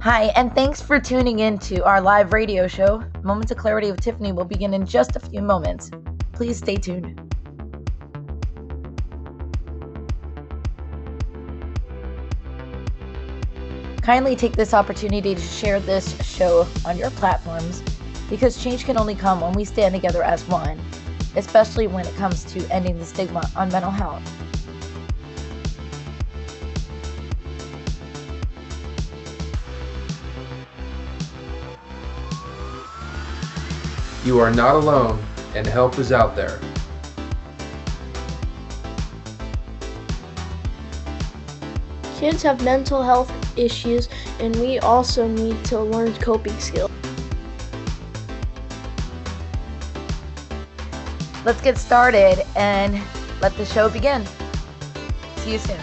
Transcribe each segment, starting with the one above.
Hi, and thanks for tuning in to our live radio show. Moments of Clarity with Tiffany will begin in just a few moments. Please stay tuned. Kindly take this opportunity to share this show on your platforms because change can only come when we stand together as one, especially when it comes to ending the stigma on mental health. You are not alone, and help is out there. Kids have mental health issues, and we also need to learn coping skills. Let's get started and let the show begin. See you soon.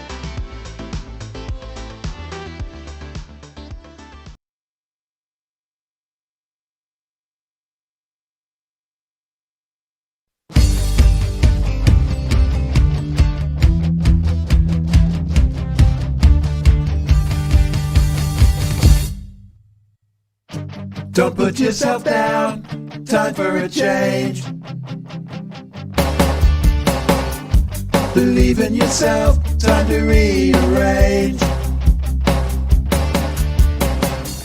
Don't put yourself down, time for a change. Believe in yourself, time to rearrange.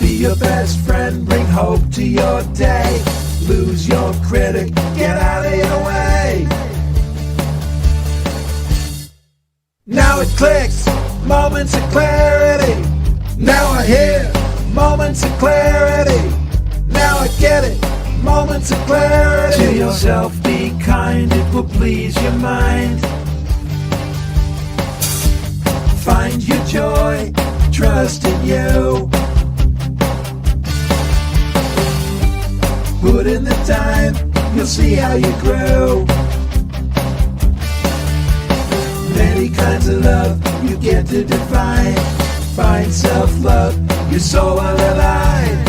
Be your best friend, bring hope to your day. Lose your critic, get out of your way. Now it clicks, moments of clarity. Now I hear moments of clarity. Now I get it, moments of clarity. To yourself be kind, it will please your mind. Find your joy, trust in you. Put in the time, you'll see how you grow. Many kinds of love you get to define. Find self-love, your soul will align.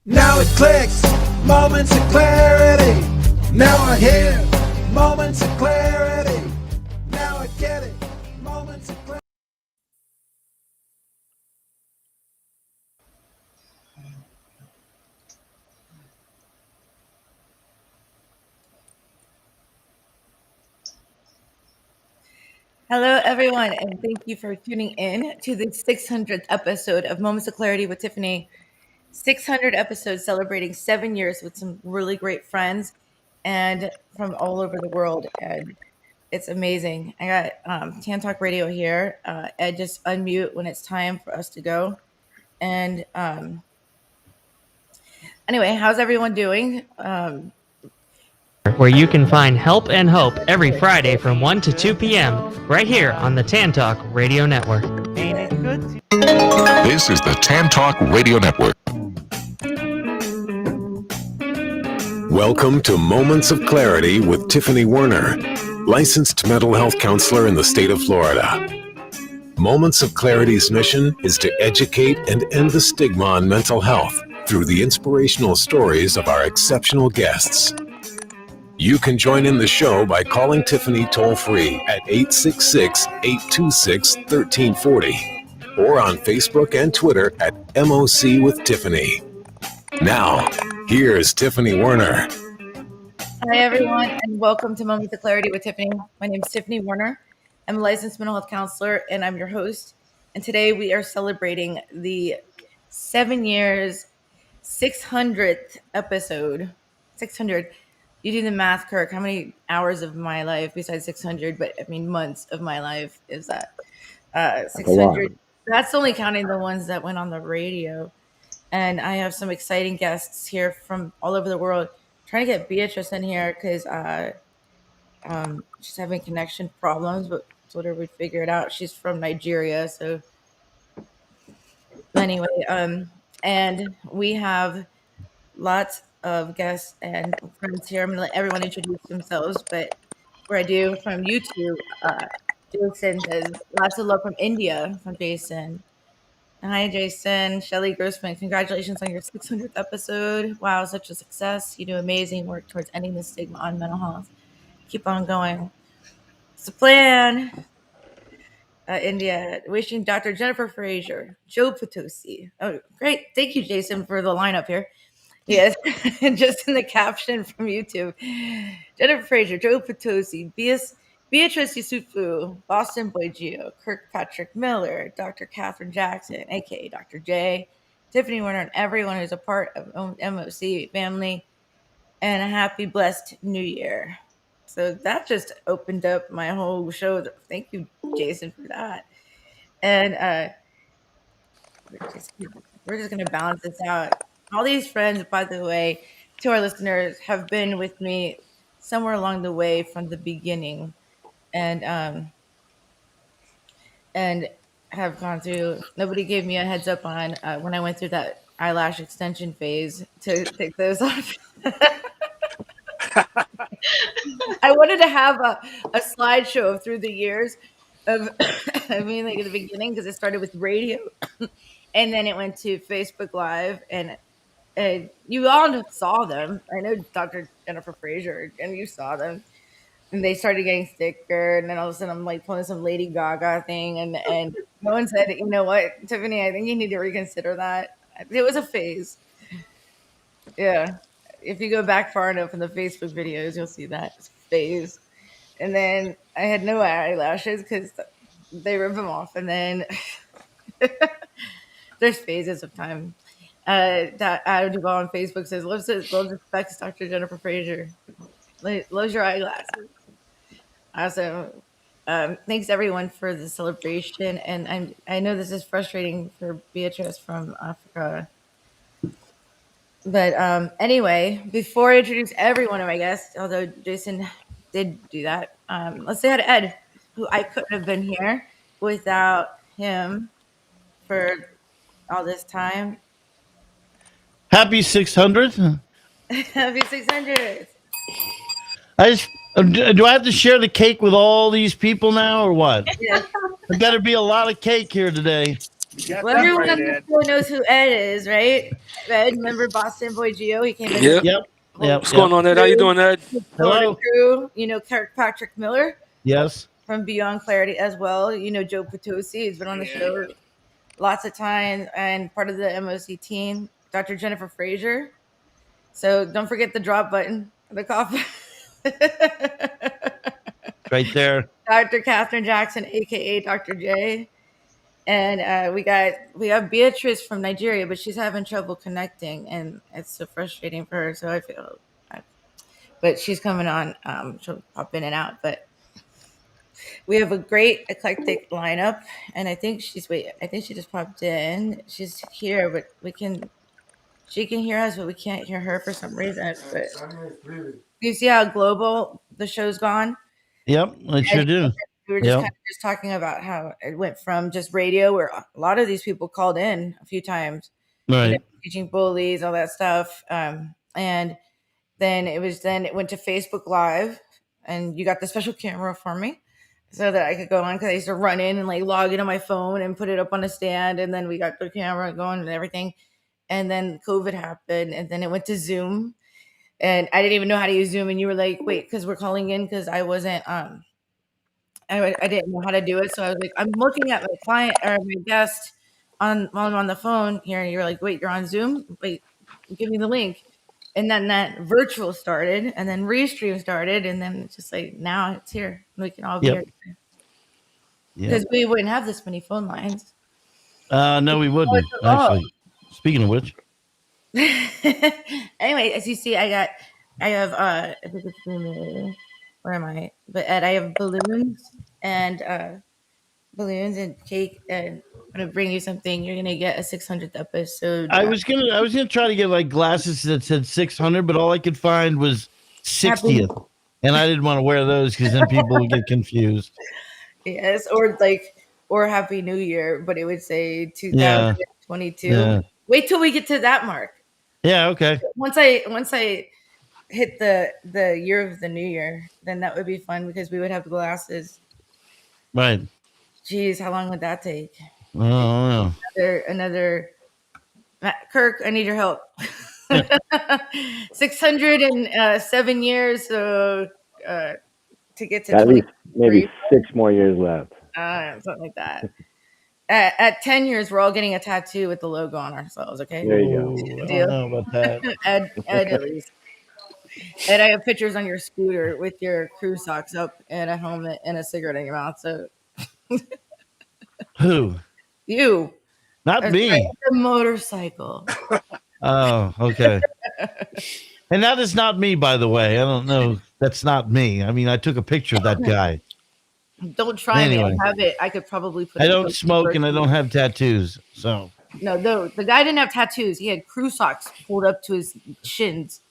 Now it clicks, moments of clarity. Now I hear moments of clarity. Now I get it, moments of clarity. Hello, everyone, and thank you for tuning in to the 600th episode of Moments of Clarity with Tiffany. 600 episodes celebrating 7 years with some really great friends and from all over the world. And it's amazing. I got Tan Talk Radio here. Ed, just unmute when it's time for us to go. And anyway, how's everyone doing? Where you can find help and hope every Friday from 1 to 2 p.m. right here on the Tan Talk Radio Network. This is the Tan Talk Radio Network. Welcome to Moments of Clarity with Tiffany Werner, licensed mental health counselor in the state of Florida. Moments of Clarity's mission is to educate and end the stigma on mental health through the inspirational stories of our exceptional guests. You can join in the show by calling Tiffany toll-free at 866-826-1340 or on Facebook and Twitter at MOC with Tiffany. Now, here's Tiffany Werner. Hi, everyone, and welcome to Moments of Clarity with Tiffany. My name is Tiffany Werner. I'm a licensed mental health counselor, and I'm your host. And today we are celebrating the 7 years, 600th episode. 600. You do the math, Kirk. How many hours of my life besides 600? But I mean, months of my life is that 600. That's only counting the ones that went on the radio. And I have some exciting guests here from all over the world. Trying to get Beatrice in here because she's having connection problems, but told her we'd figure it out. She's from Nigeria, so anyway, and we have lots of guests and friends here. I'm gonna let everyone introduce themselves, but before I do, from YouTube, Jason says lots of love from India from Jason. Hi, Jason. Shelly Grossman, congratulations on your 600th episode. Wow, such a success. You do amazing work towards ending the stigma on mental health. Keep on going. It's a plan. India. Wishing Dr. Jennifer Fraser, Joe Potosi. Oh, great. Thank you, Jason, for the lineup here. Yes, and just in the caption from YouTube, Jennifer Fraser, Joe Potosi, Beatrice Yusufu, Boston Boy Geo, Kirkpatrick Miller, Dr. Catherine Jackson, aka Dr. J, Tiffany Warner, and everyone who's a part of MOC family, and a happy, blessed New Year. So that just opened up my whole show. Thank you, Jason, for that. And we're just gonna balance this out. All these friends, by the way, to our listeners, have been with me somewhere along the way from the beginning, and and have gone through. Nobody gave me a heads up on when I went through that eyelash extension phase to take those off. I wanted to have a slideshow through the years of, I mean, like at the beginning, because it started with radio, and then it went to Facebook Live, and you all saw them. I know Dr. Jennifer Fraser, and you saw them. And they started getting thicker, and then all of a sudden I'm like pulling some Lady Gaga thing, and no one said, you know what, Tiffany, I think you need to reconsider that. It was a phase. Yeah. If you go back far enough in the Facebook videos, you'll see that phase. And then I had no eyelashes because they rip them off, and then there's phases of time. That Adam Duvall on Facebook says, loves respects Dr. Jennifer Fraser. Loves your eyeglasses. Awesome. Thanks everyone for the celebration. And I know this is frustrating for Beatrice from Africa. But anyway, before I introduce every one of my guests, although Jason did do that, let's say hi to Ed, who I couldn't have been here without him for all this time. Happy 600th. Happy 600th. I just do I have to share the cake with all these people now or what? Yeah. There better be a lot of cake here today. Well, everyone on the show knows who Ed is, right? Ed, remember Boston Boy Geo? He came in. Yep. What's going on, Ed? How you doing, Ed? Hello. Crew, you know, Kirkpatrick Miller. Yes. From Beyond Clarity as well. You know, Joe Potosi. He's been on the show lots of times and part of the MOC team. Dr. Jennifer Fraser. So don't forget the drop button, the coffee. Right there. Dr. Catherine Jackson, aka Dr. J. And we have Beatrice from Nigeria, but she's having trouble connecting, and it's so frustrating for her. So but she's coming on. She'll pop in and out. But we have a great eclectic lineup, and I think she just popped in. She's here, but she can hear us, but we can't hear her for some reason. But you see how global the show's gone? Yep, I sure do. We were just kind of just talking about how it went from just radio, where a lot of these people called in a few times, right? Teaching bullies, all that stuff, and then it went to Facebook Live, and you got the special camera for me, so that I could go on because I used to run in and like log in on my phone and put it up on a stand, and then we got the camera going and everything, and then COVID happened, and then it went to Zoom, and I didn't even know how to use Zoom, and you were like, wait, because we're calling in because I wasn't I didn't know how to do it, so I was like, I'm looking at my client or my guest while I'm on the phone here, and you're like, wait, you're on Zoom? Wait, give me the link. And then that virtual started, and then Restream started, and then it's just like, now it's here. We can all be here. Because we wouldn't have this many phone lines. No, we wouldn't, actually. Speaking of which. Anyway, as you see, I have, where am I? But Ed, I have balloons and cake, and I'm gonna bring you something. You're gonna get a 600th episode. I was gonna try to get like glasses that said 600, but all I could find was 60th, and I didn't want to wear those because then people would get confused. Yes, or Happy New Year, but it would say 2022. Yeah. Wait till we get to that mark. Yeah. Okay. Once I hit the year of the new year, then that would be fun because we would have glasses. Right. Jeez, how long would that take? Oh, another Kirk, I need your help. 607 years to get to at least maybe 6 more years left. something like that. At 10 years, we're all getting a tattoo with the logo on ourselves. Okay. There you go. I don't know about that. Ed at least. And I have pictures on your scooter with your crew socks up and a helmet and a cigarette in your mouth. So Who? you. Not That's me. right, the motorcycle. Oh, okay. And that is not me, by the way. I don't know. That's not me. I mean, I took a picture of that guy. Don't try me. Anyway. I have it. I could probably put. I don't smoke and I don't have tattoos. So No, the guy didn't have tattoos. He had crew socks pulled up to his shins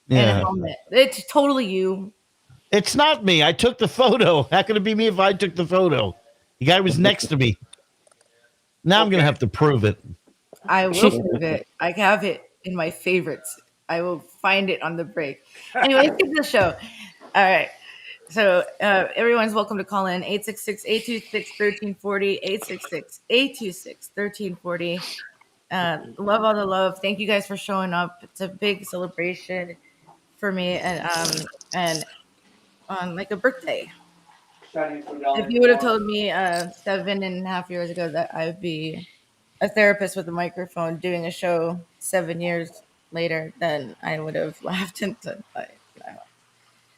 and a yeah, helmet. It's totally you. it's not me. I took the photo. How could it be me if I took the photo? The guy was next to me. Now I'm gonna have to prove it. I will prove it. I have it in my favorites. I will find it on the break. Anyway, let's get to the show. All right. So everyone's welcome to call in 866-826-1340, 866-826-1340. Love all the love. Thank you guys for showing up. It's a big celebration for me and on like a birthday. If you would have told me 7.5 years ago that I'd be a therapist with a microphone doing a show 7 years later, then I would have laughed and said,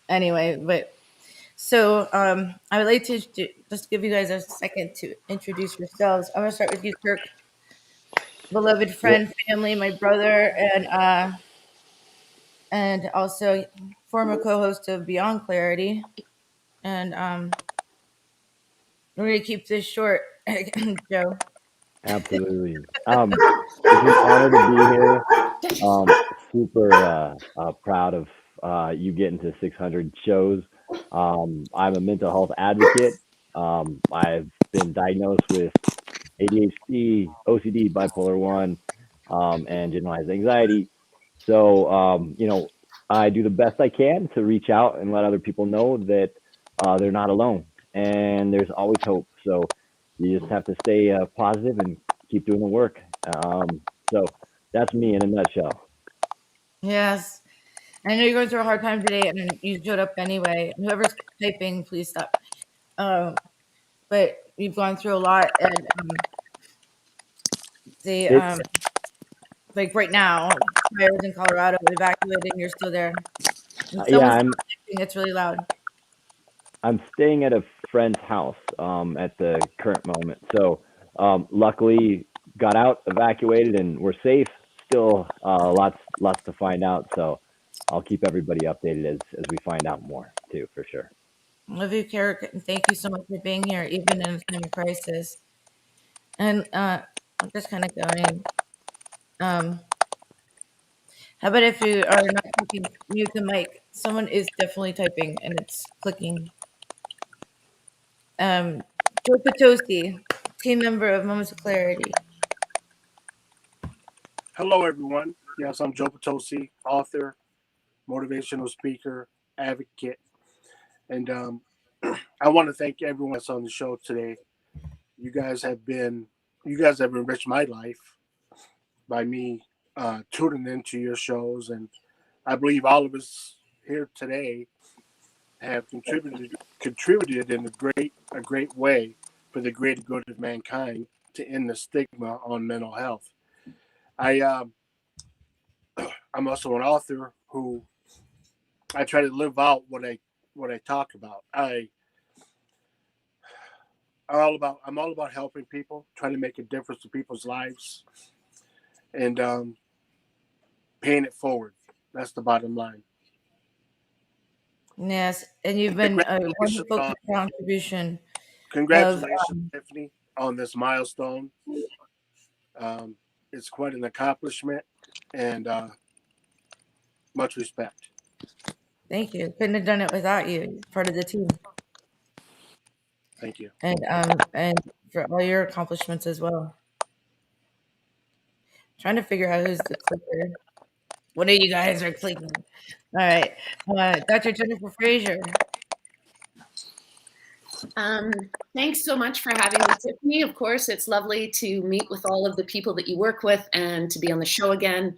anyway, but so I would like to just give you guys a second to introduce yourselves. I'm going to start with you, Kirk, beloved friend, family, my brother, and also former co-host of Beyond Clarity. And we're going to keep this short, Joe. Absolutely. It's an honor to be here. Super proud of you getting to 600 shows. I'm a mental health advocate. I've been diagnosed with ADHD, OCD, bipolar 1, and generalized anxiety. So, I do the best I can to reach out and let other people know that they're not alone and there's always hope. So you just have to stay positive and keep doing the work. So that's me in a nutshell. Yes. I know you're going through a hard time today, and you showed up anyway. Whoever's typing, please stop. But you've gone through a lot, and like right now, fires in Colorado, evacuated, and you're still there. It's really loud. I'm staying at a friend's house at the current moment. So luckily got out, evacuated, and we're safe. Still lots to find out. So I'll keep everybody updated as we find out more too, for sure. Love you, Carrick, and thank you so much for being here, even in a time of crisis. And I'm just kind of going. How about if you are not clicking mute the mic? Someone is definitely typing and it's clicking. Joe Potosi, team member of Moments of Clarity. Hello, everyone. Yes, I'm Joe Potosi, author, motivational speaker, advocate. And I want to thank everyone that's on the show today. You guys have enriched my life by me tuning into your shows. And I believe all of us here today have contributed in a great way for the greater good of mankind to end the stigma on mental health. I'm also an author who I try to live out what I talk about. I'm all about helping people, trying to make a difference in people's lives, and paying it forward. That's the bottom line. Yes, and you've been a wonderful contribution. Congratulations, Tiffany, on this milestone. It's quite an accomplishment, and much respect. Thank you. Couldn't have done it without you. Part of the team. Thank you. And for all your accomplishments as well. Trying to figure out who's the clicker. One of you guys are clicking. All right. Dr. Jennifer Fraser. Thanks so much for having me, Tiffany. Of course, it's lovely to meet with all of the people that you work with and to be on the show again.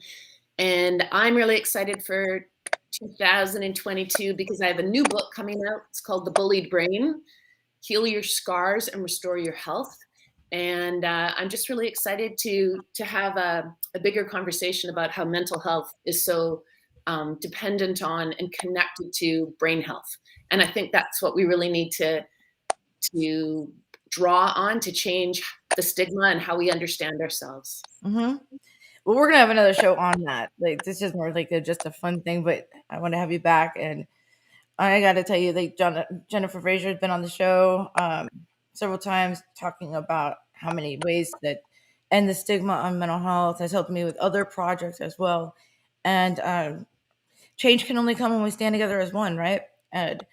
And I'm really excited for 2022 because I have a new book coming out. It's called The Bullied Brain. heal your scars and restore your health. And I'm just really excited to have a bigger conversation about how mental health is so dependent on and connected to brain health. And I think that's what we really need to draw on to change the stigma and how we understand ourselves. Mm-hmm. Well, we're gonna have another show on that. Like, this is more like just a fun thing, but I want to have you back. And I got to tell you, like, Jennifer Fraser has been on the show several times, talking about how many ways that end the stigma on mental health, has helped me with other projects as well. And change can only come when we stand together as one, right? And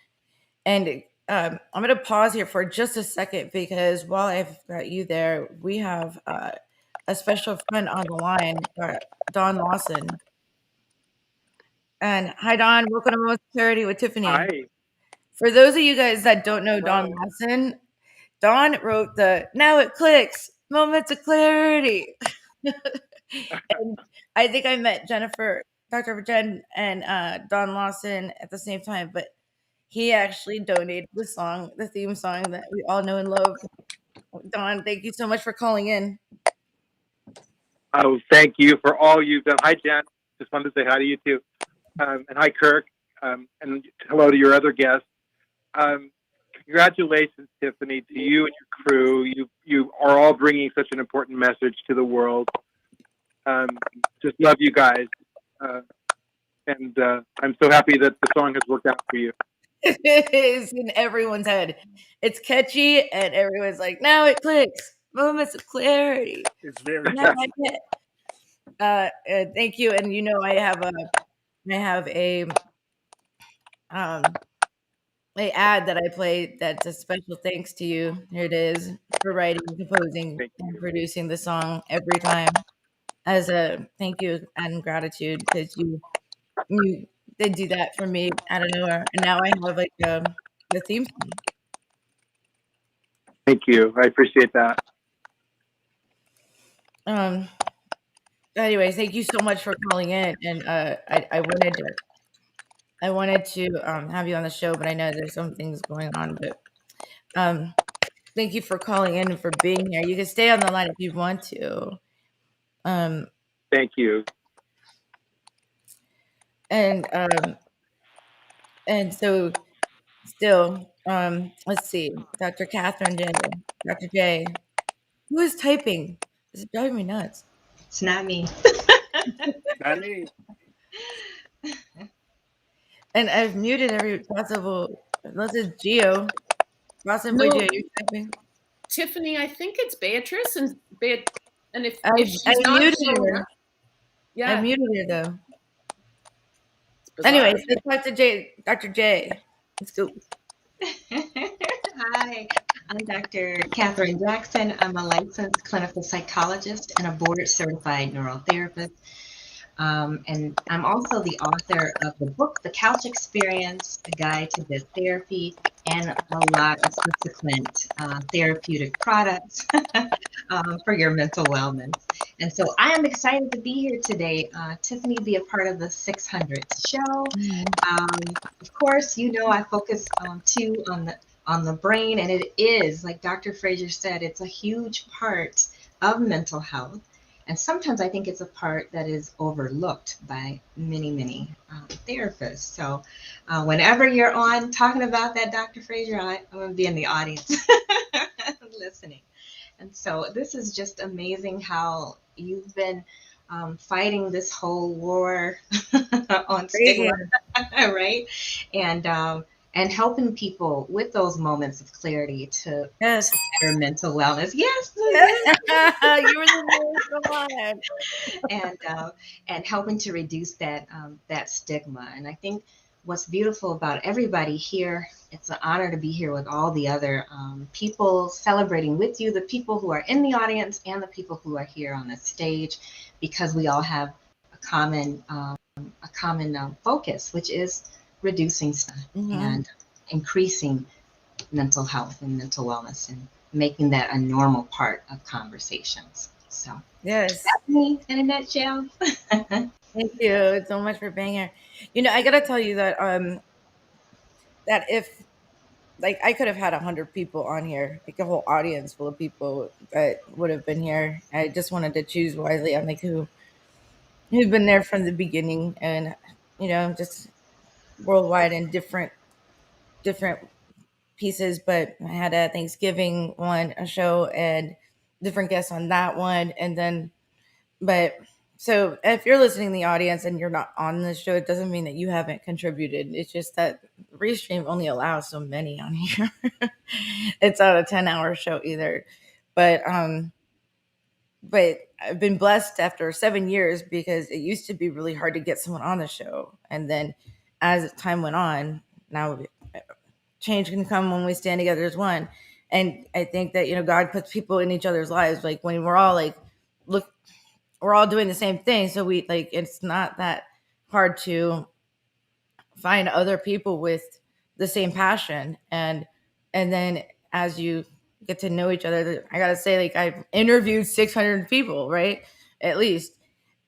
I'm going to pause here for just a second, because while I've got you there, we have a special friend on the line, Don Lawson. And hi, Don. Welcome to Moments of Clarity with Tiffany. Hi. For those of you guys that don't know Don Lawson, Don wrote the Now It Clicks, Moments of Clarity. And I think I met Dr. Jen and Don Lawson at the same time, but he actually donated the theme song that we all know and love. Don, thank you so much for calling in. Oh, thank you for all you've done. Hi, Jen. Just wanted to say hi to you too. And hi, Kirk. And hello to your other guests. Congratulations, Tiffany, to you and your crew. You are all bringing such an important message to the world. Just love you guys. And I'm so happy that the song has worked out for you. It is in everyone's head. It's catchy, and everyone's like, now it clicks. Moments of clarity. It's very catchy. Thank you. And I have a ad that I played that's a special thanks to you. Here it is, for writing, composing, and producing the song every time, as a thank you and gratitude, because you did do that for me out of nowhere, and now I have like the theme song. Thank you. I appreciate that. Anyways, thank you so much for calling in, and I wanted to have you on the show, but I know there's some things going on. But thank you for calling in and for being here. You can stay on the line if you want to. Thank you. And so still, let's see, Dr. Catherine J. Dr. J. Who is typing? This is driving me nuts. It's not me. Not me. And I've muted every possible, unless it's Geo. Awesome, no. Geo, you're typing. Tiffany, I think it's Beatrice, and if she's I not muted sure, her. Yeah, I muted her though. Anyways, let's talk to Dr. J. Let's go. Hi, I'm Dr. Catherine Jackson. I'm a licensed clinical psychologist and a board-certified neurotherapist. And I'm also the author of the book, The Couch Experience, A Guide to Good Therapy, and a lot of subsequent therapeutic products for your mental wellness. And so I am excited to be here today. Tiffany, be a part of the 600th show. Of course, I focus too on the brain, and it is, like Dr. Fraser said, it's a huge part of mental health. And sometimes I think it's a part that is overlooked by many, many therapists. So whenever you're on talking about that, Dr. Fraser, I'm going to be in the audience listening. And so this is just amazing how you've been fighting this whole war on stigma, right? And helping people with those moments of clarity to better mental wellness. Yes, you were the one. And helping to reduce that stigma. And I think what's beautiful about everybody here, it's an honor to be here with all the other people celebrating with you, the people who are in the audience and the people who are here on the stage, because we all have a common focus, which is reducing stuff and increasing mental health and mental wellness and making that a normal part of conversations. So yes, that's me in a nutshell. Thank you so much for being here. I gotta tell you that that if like I could have had 100 people on here, like a whole audience full of people that would have been here. I just wanted to choose wisely on like who've been there from the beginning, and just worldwide in different pieces. But I had a Thanksgiving one, a show, and different guests on that one, and then but. So if you're listening in the audience and you're not on the show, it doesn't mean that you haven't contributed. It's just that Restream only allows so many on here. It's not a 10-hour show either. But I've been blessed after 7 years, because it used to be really hard to get someone on the show. And then as time went on, now change can come when we stand together as one. And I think that, God puts people in each other's lives. Like when we're all like, look, we're all doing the same thing. So we like, it's not that hard to find other people with the same passion. And then as you get to know each other, I gotta say, like, I've interviewed 600 people, right? At least.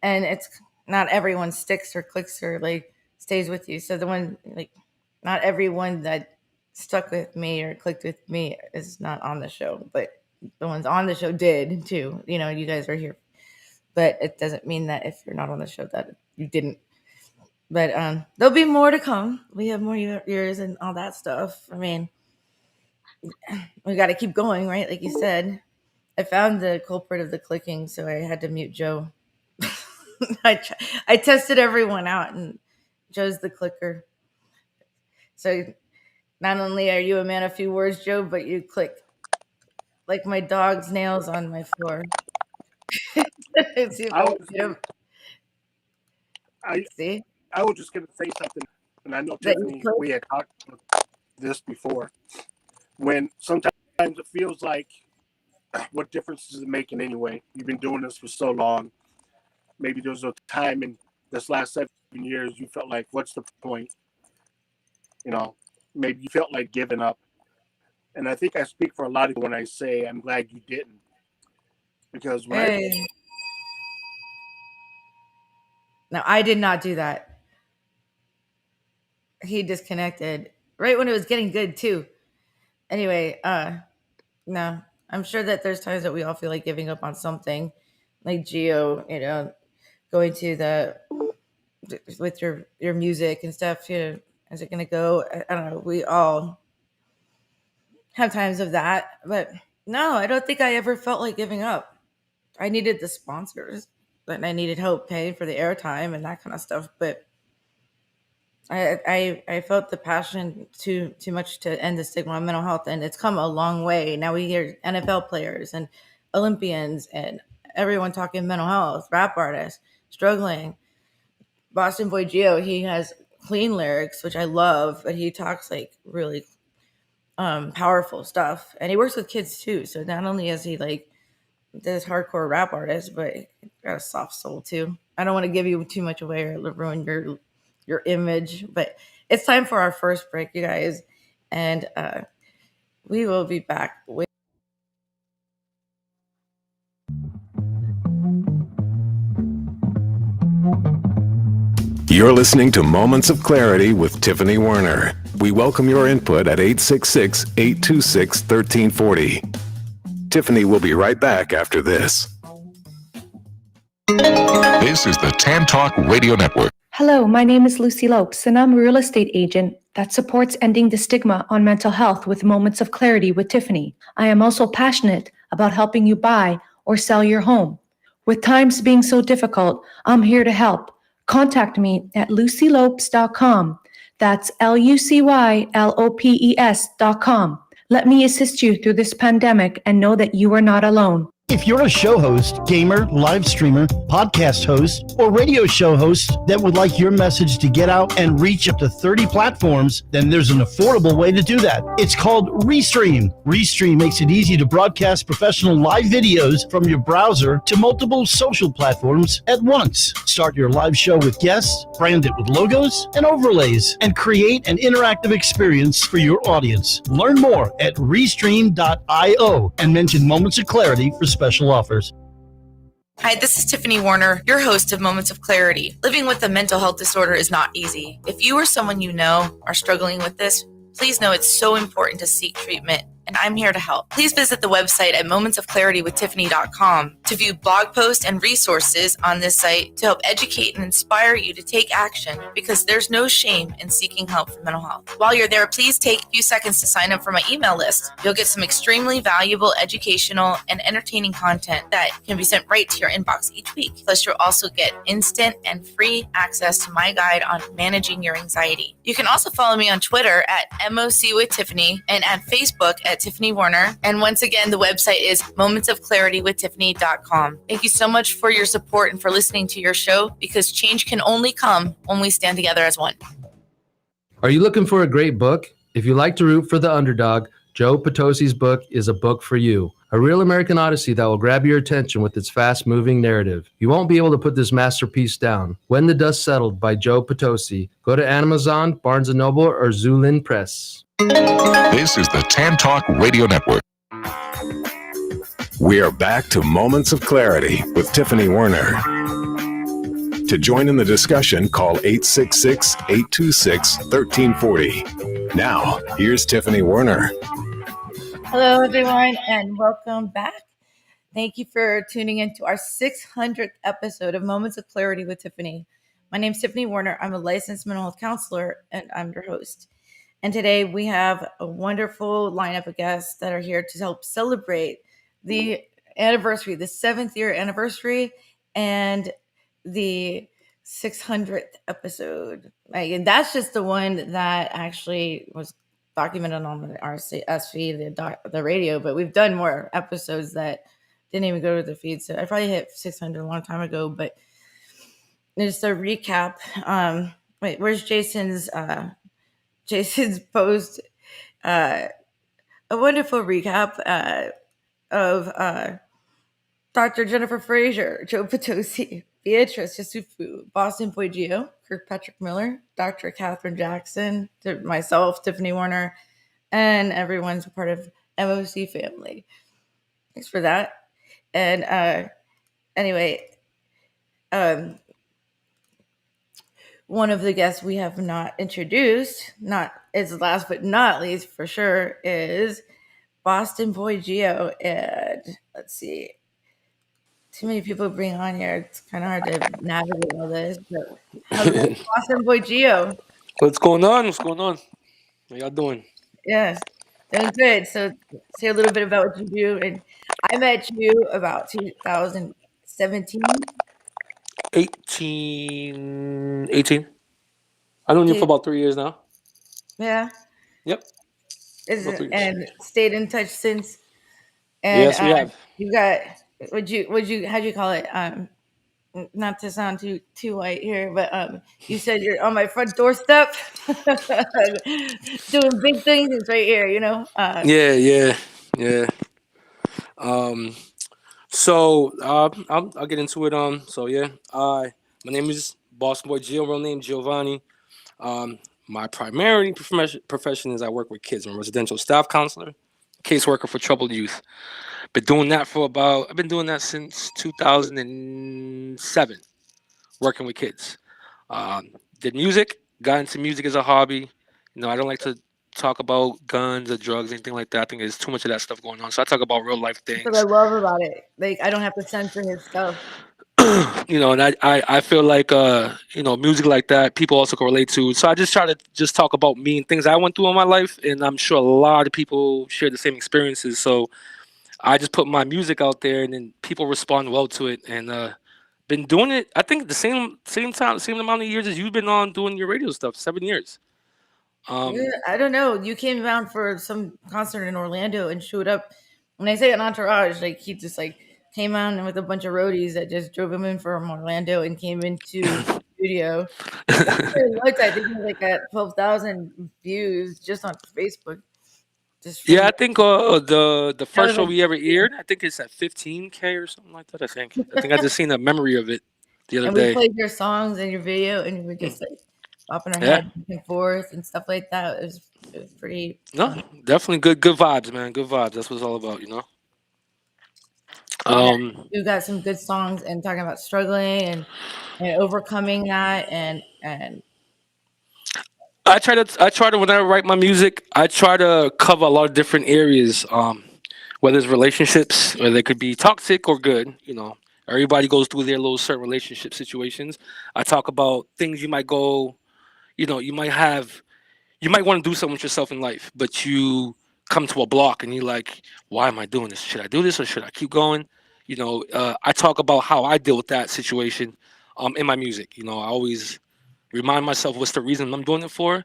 And it's not everyone sticks or clicks or like stays with you. So the one, like, not everyone that stuck with me or clicked with me is not on the show, but the ones on the show did too. You guys are here. But it doesn't mean that if you're not on the show that you didn't. But there'll be more to come. We have more years and all that stuff. I mean, we got to keep going, right? Like you said. I found the culprit of the clicking, so I had to mute Joe. I tested everyone out, and Joe's the clicker. So not only are you a man of few words, Joe, but you click like my dog's nails on my floor. See? I was just going to say something, and I know, Tiffany, we had talked about this before. When sometimes it feels like, what difference is it making anyway? You've been doing this for so long. Maybe there was a time in this last 7 years you felt like, what's the point? Maybe you felt like giving up. And I think I speak for a lot of you when I say I'm glad you didn't. Because No, I did not do that. He disconnected right when it was getting good too. Anyway, no, I'm sure that there's times that we all feel like giving up on something, like Geo, going to with your music and stuff. Is it going to go? I don't know. We all have times of that, but no, I don't think I ever felt like giving up. I needed the sponsors, and I needed help paying for the airtime and that kind of stuff, but I felt the passion too much to end the stigma on mental health, and it's come a long way. Now we hear NFL players and Olympians and everyone talking mental health, rap artists struggling. Boston Boy Geo, he has clean lyrics, which I love, but he talks like really powerful stuff, and he works with kids too. So not only is he like this hardcore rap artist, but he got a soft soul too. I don't want to give you too much away or ruin your image, but it's time for our first break, you guys, and we will be back with You're listening to Moments of Clarity with Tiffany Werner. We welcome your input at 866-826-1340. Tiffany will be right back after this. This is the Tan Talk Radio Network. Hello, my name is Lucy Lopes, and I'm a real estate agent that supports ending the stigma on mental health with Moments of Clarity with Tiffany. I am also passionate about helping you buy or sell your home. With times being so difficult, I'm here to help. Contact me at lucylopes.com. That's LUCYLOPES.com. Let me assist you through this pandemic and know that you are not alone. If you're a show host, gamer, live streamer, podcast host, or radio show host that would like your message to get out and reach up to 30 platforms, then there's an affordable way to do that. It's called Restream. Restream makes it easy to broadcast professional live videos from your browser to multiple social platforms at once. Start your live show with guests, brand it with logos and overlays, and create an interactive experience for your audience. Learn more at Restream.io and mention Moments of Clarity for special offers. Hi, this is Tiffany Werner, your host of Moments of Clarity. Living with a mental health disorder is not easy. If you or someone you know are struggling with this, please know it's so important to seek treatment, and I'm here to help. Please visit the website at momentsofclaritywithtiffany.com to view blog posts and resources on this site to help educate and inspire you to take action, because there's no shame in seeking help for mental health. While you're there, please take a few seconds to sign up for my email list. You'll get some extremely valuable educational and entertaining content that can be sent right to your inbox each week. Plus, you'll also get instant and free access to my guide on managing your anxiety. You can also follow me on Twitter at MOC with Tiffany and at Facebook at Tiffany Warner. And once again, the website is momentsofclaritywithtiffany.com. Thank you so much for your support and for listening to your show, because change can only come when we stand together as one. Are you looking for a great book? If you like to root for the underdog, Joe Potosi's book is a book for you. A real American Odyssey that will grab your attention with its fast-moving narrative. You won't be able to put this masterpiece down. When the Dust Settled by Joe Potosi. Go to Amazon, Barnes & Noble, or Zulin Press. This is the Tan Talk Radio Network. We are back to Moments of Clarity with Tiffany Warner. To join in the discussion, call 866-826-1340. Now, here's Tiffany Warner. Hello, everyone, and welcome back. Thank you for tuning in to our 600th episode of Moments of Clarity with Tiffany. My name is Tiffany Warner. I'm a licensed mental health counselor, and I'm your host. And today we have a wonderful lineup of guests that are here to help celebrate the anniversary, the 7th year anniversary, and the 600th episode. And that's just the one that actually was documented on the RCS feed, the radio, but we've done more episodes that didn't even go to the feed. So I probably hit 600 a long time ago, but just a recap. Wait, where's Jason's post? A wonderful recap of Dr. Jennifer Fraser, Joe Potosi, Beatrice Yusufu, Boston Boy Geo, Kirkpatrick Miller, Dr. Catherine Jackson, myself, Tiffany Warner, and everyone's a part of MOC family. Thanks for that. And anyway, one of the guests we have not introduced, not as last but not least for sure, is Boston Boy Geo. And let's see. Too many people to bring on here. It's kind of hard to navigate all this. But hello, Boston Boy Geo. What's going on? What's going on? How y'all doing? Yes, doing good. So say a little bit about what you do. And I met you about 2017. 18. I known you for about 3 years now. Yeah. Yep. And stayed in touch since. And yes, we have. You got how'd you call it? Not to sound too white here, but you said you're on my front doorstep doing big things. It's right here, you know. Yeah. So I'll get into it. So yeah, my name is Boston Boy Gio, real name Giovanni. My primary profession is I work with kids. I'm a residential staff counselor, caseworker for troubled youth. I've been doing that since 2007, working with kids. Did music, got into music as a hobby. You know, I don't like to talk about guns or drugs, anything like that. I think there's too much of that stuff going on. So I talk about real life things. That's what I love about it. Like, I don't have to censor his stuff. You know, and I feel like, you know, music like that, people also can relate to. So I just try to just talk about me and things I went through in my life. And I'm sure a lot of people share the same experiences. So I just put my music out there, and then people respond well to it. And been doing it, I think the same amount of years as you've been on doing your radio stuff, 7 years. I don't know. You came down for some concert in Orlando and showed up. When I say an entourage, like he just like came on with a bunch of roadies that just drove him in from Orlando and came into the studio. I think it was like at 12,000 views just on Facebook. Yeah, I think the first show we ever aired, I think it's at 15K or something like that. I think I just seen a memory of it the other day. We played your songs and your video, and we were just like bopping our head back and forth and stuff like that. It was pretty. No, definitely good vibes, man. Good vibes. That's what it's all about, you know. You got some good songs and talking about struggling and overcoming that and I try to when I write my music, I try to cover a lot of different areas. Whether it's relationships, or they could be toxic or good. Everybody goes through their little certain relationship situations. I talk about things you might go. You might want to do something with yourself in life, but you come to a block and you're like, why am I doing this? Should I do this or should I keep going? I talk about how I deal with that situation in my music. I always remind myself what's the reason I'm doing it for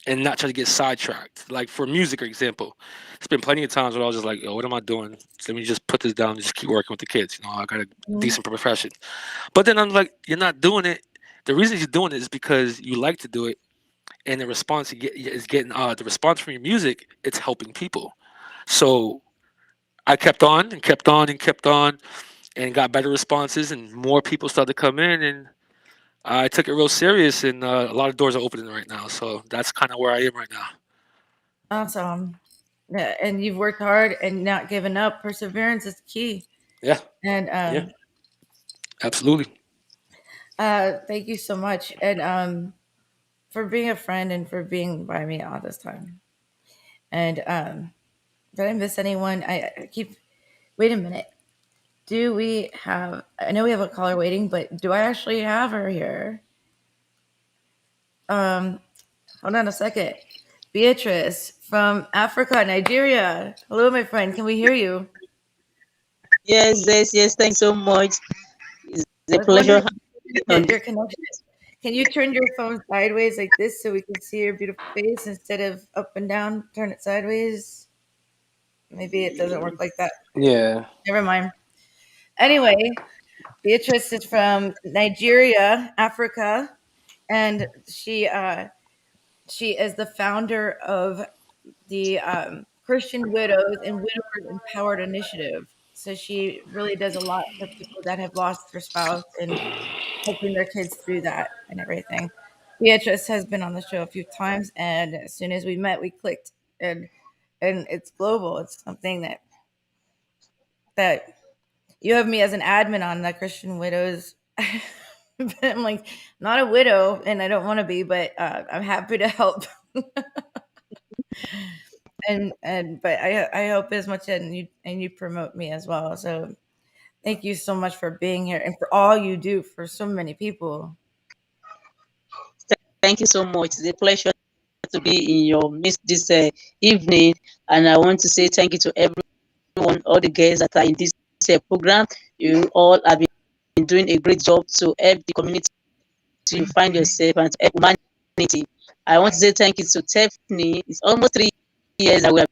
and not try to get sidetracked. Like for music, for example, it's been plenty of times where I was just like, yo, what am I doing? Let me just put this down and just keep working with the kids. I got a decent profession. But then I'm like, you're not doing it. The reason you're doing it is because you like to do it, and the response you get is getting the response from your music. It's helping people. So I kept on and kept on and kept on, and got better responses, and more people started to come in, and I took it real serious, and a lot of doors are opening right now. So that's kind of where I am right now. Awesome. Yeah, and you've worked hard and not given up. Perseverance is key. Yeah. And Yeah. Absolutely. thank you so much, and for being a friend and for being by me all this time. And did I miss anyone? I keep. Wait a minute. Do we have? I know we have a caller waiting, but do I actually have her here? Hold on a second. Beatrice from Africa, Nigeria. Hello, my friend. Can we hear you? Yes. Thanks so much. It's I a was pleasure. wondering your connection. Can you turn your phone sideways like this so we can see your beautiful face instead of up and down? Turn it sideways. Maybe it doesn't work like that. Yeah. Never mind. Anyway, Beatrice is from Nigeria, Africa, and she is the founder of the Christian Widows and Widowers Empowered Initiative. So she really does a lot for people that have lost their spouse and helping their kids through that and everything. Beatrice has been on the show a few times, and as soon as we met, we clicked, and it's global. It's something that you have me as an admin on the Christian Widows. But I'm like not a widow, and I don't want to be, but I'm happy to help. and but I hope as much, and you promote me as well. So thank you so much for being here and for all you do for so many people. Thank you so much. It's a pleasure to be in your midst this evening, and I want to say thank you to everyone, all the guests that are in this program. You all have been doing a great job to help the community to find yourself and to help humanity. I want to say thank you to Tiffany. It's almost 3 years that we have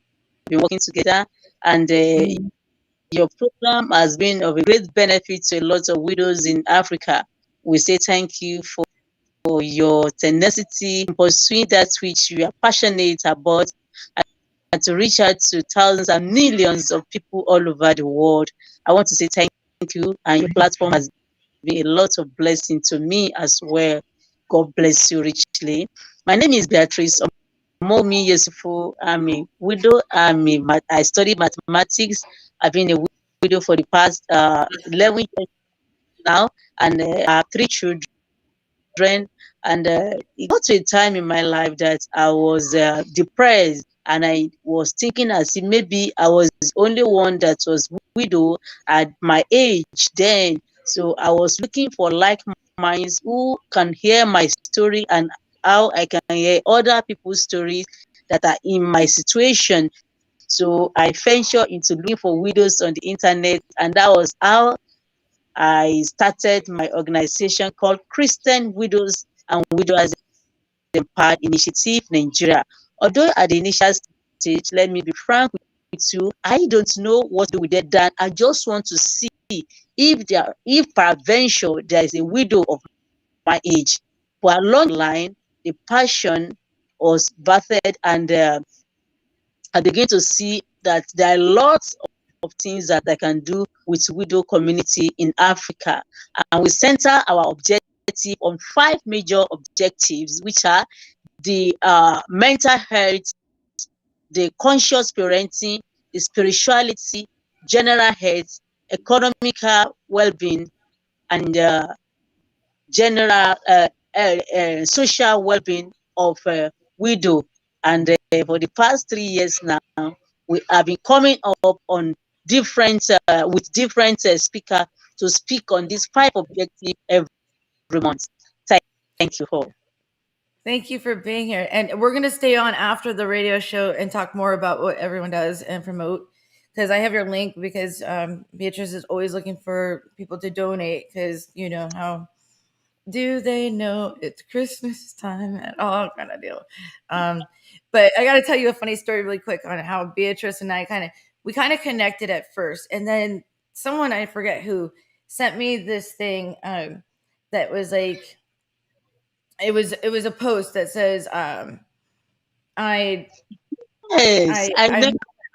been working together, and your program has been of a great benefit to a lot of widows in Africa. We say thank you for your tenacity in pursuing that which you are passionate about, and to reach out to thousands and millions of people all over the world. I want to say thank you, and your platform has been a lot of blessing to me as well. God bless you richly. My name is Beatrice Omomi Yusufu. I'm a widow. I studied mathematics. I've been a widow for the past 11 years now, and I have 3 children. And it got to a time in my life that I was depressed, and I was thinking as if maybe I was the only one that was widow at my age then. So I was looking for like minds who can hear my story and how I can hear other people's stories that are in my situation. So I ventured into looking for widows on the internet, and that was how I started my organization called Christian Widows and Widowers Empowered Initiative Nigeria. Although at the initial stage, let me be frank with you, I don't know what to do with that. Done. I just want to see if peradventure there is a widow of my age. But along the line, the passion was birthed, and I began to see that there are lots of things that I can do with widow community in Africa. And we center our objective on 5 major objectives, which are the mental health, the conscious parenting, the spirituality, general health, economical well-being, and general social well-being of we do. And for the past 3 years now, we have been coming up on different with different speakers to speak on this 5 objectives every month. Thank you all. Thank you for being here. And we're going to stay on after the radio show and talk more about what everyone does and promote, because I have your link, because Beatrice is always looking for people to donate, because you know how do they know it's Christmas time at all kind of deal. But I got to tell you a funny story really quick on how Beatrice and I kind of connected at first. And then someone, I forget who, sent me this thing that was like, it was a post that says, I'm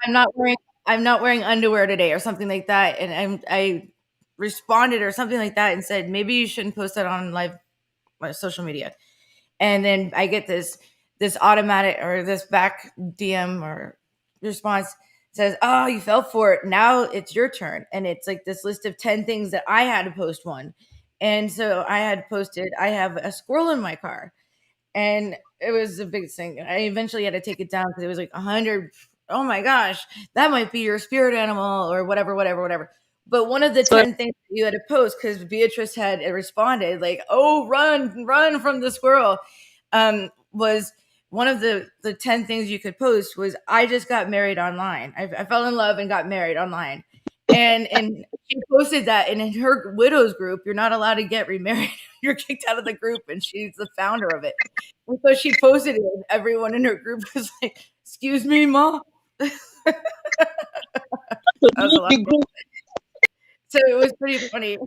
not wearing underwear today, or something like that. And I responded or something like that and said, maybe you shouldn't post that on live social media. And then I get this automatic, or this back DM or response says, oh, you fell for it. Now it's your turn. And it's like this list of 10 things that I had to post one. And so I had posted, I have a squirrel in my car. And it was a big thing. I eventually had to take it down because it was like 100. Oh my gosh, that might be your spirit animal or whatever. But one of the 10 things that you had to post, because Beatrice had responded like, oh, run from the squirrel, was one of the 10 things you could post was, I just got married online. I fell in love and got married online. And she posted that, and in her widows group, you're not allowed to get remarried. You're kicked out of the group, and she's the founder of it. And so she posted it, and everyone in her group was like, excuse me, Ma. That was a lot of fun. So it was pretty funny.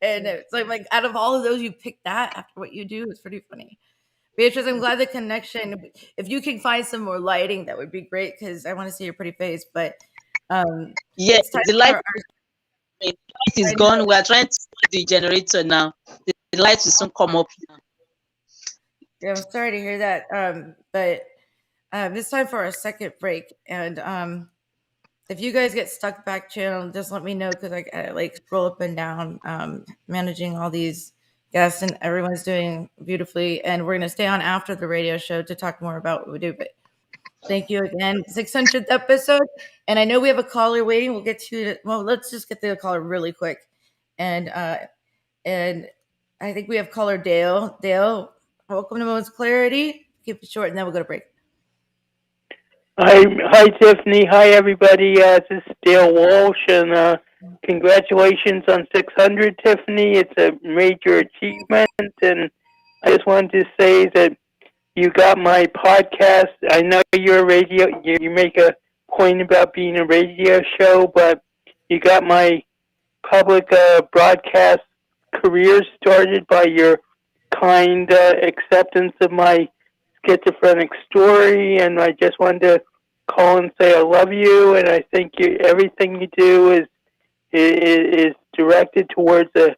And it's like out of all of those, you picked that after what you do. It's pretty funny. Beatrice, I'm glad the connection. If you can find some more lighting, that would be great, because I want to see your pretty face. But yes, the light is gone. We are trying to see the generator now. The light will soon come up now. Yeah, I'm sorry to hear that. But it's time for our second break. And if you guys get stuck back channel, just let me know, because I like scroll up and down, managing all these guests, and everyone's doing beautifully. And we're going to stay on after the radio show to talk more about what we do. But thank you again. 600th episode. And I know we have a caller waiting. We'll get to it. Well, let's just get to the caller really quick. And I think we have caller Dale. Dale, welcome to Moments of Clarity. Keep it short, and then we'll go to break. Hi, Tiffany. Hi, everybody. This is Dale Walsh, and congratulations on 600, Tiffany. It's a major achievement, and I just wanted to say that you got my podcast. I know you're a radio. You make a point about being a radio show, but you got my public broadcast career started by your kind acceptance of my schizophrenic story, and I just wanted to call and say I love you, and I think everything you do is directed towards the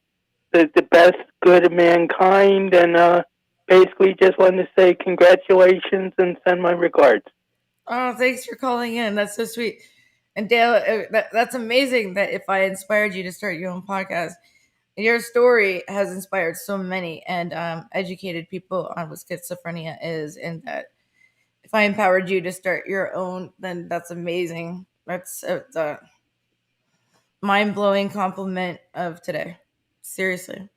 best good of mankind, and basically just wanted to say congratulations and send my regards. Oh, thanks for calling in. That's so sweet. And Dale, that's amazing that if I inspired you to start your own podcast, your story has inspired so many and educated people on what schizophrenia is, and that if I empowered you to start your own, then that's amazing. That's a mind-blowing compliment of today. Seriously.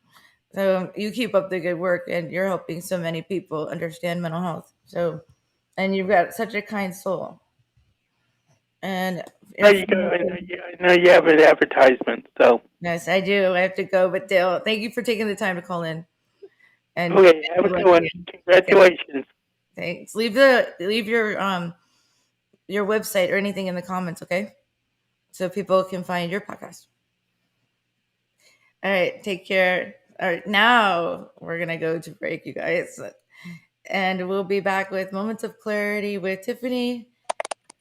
So you keep up the good work, and you're helping so many people understand mental health. So, and you've got such a kind soul. And I know you have an advertisement, so. Yes, I do. I have to go, but Dale, thank you for taking the time to call in. And okay, have a good one. Congratulations. Thanks. Leave your website or anything in the comments, okay? So people can find your podcast. All right, take care. All right, now we're gonna go to break, you guys, and we'll be back with Moments of Clarity with Tiffany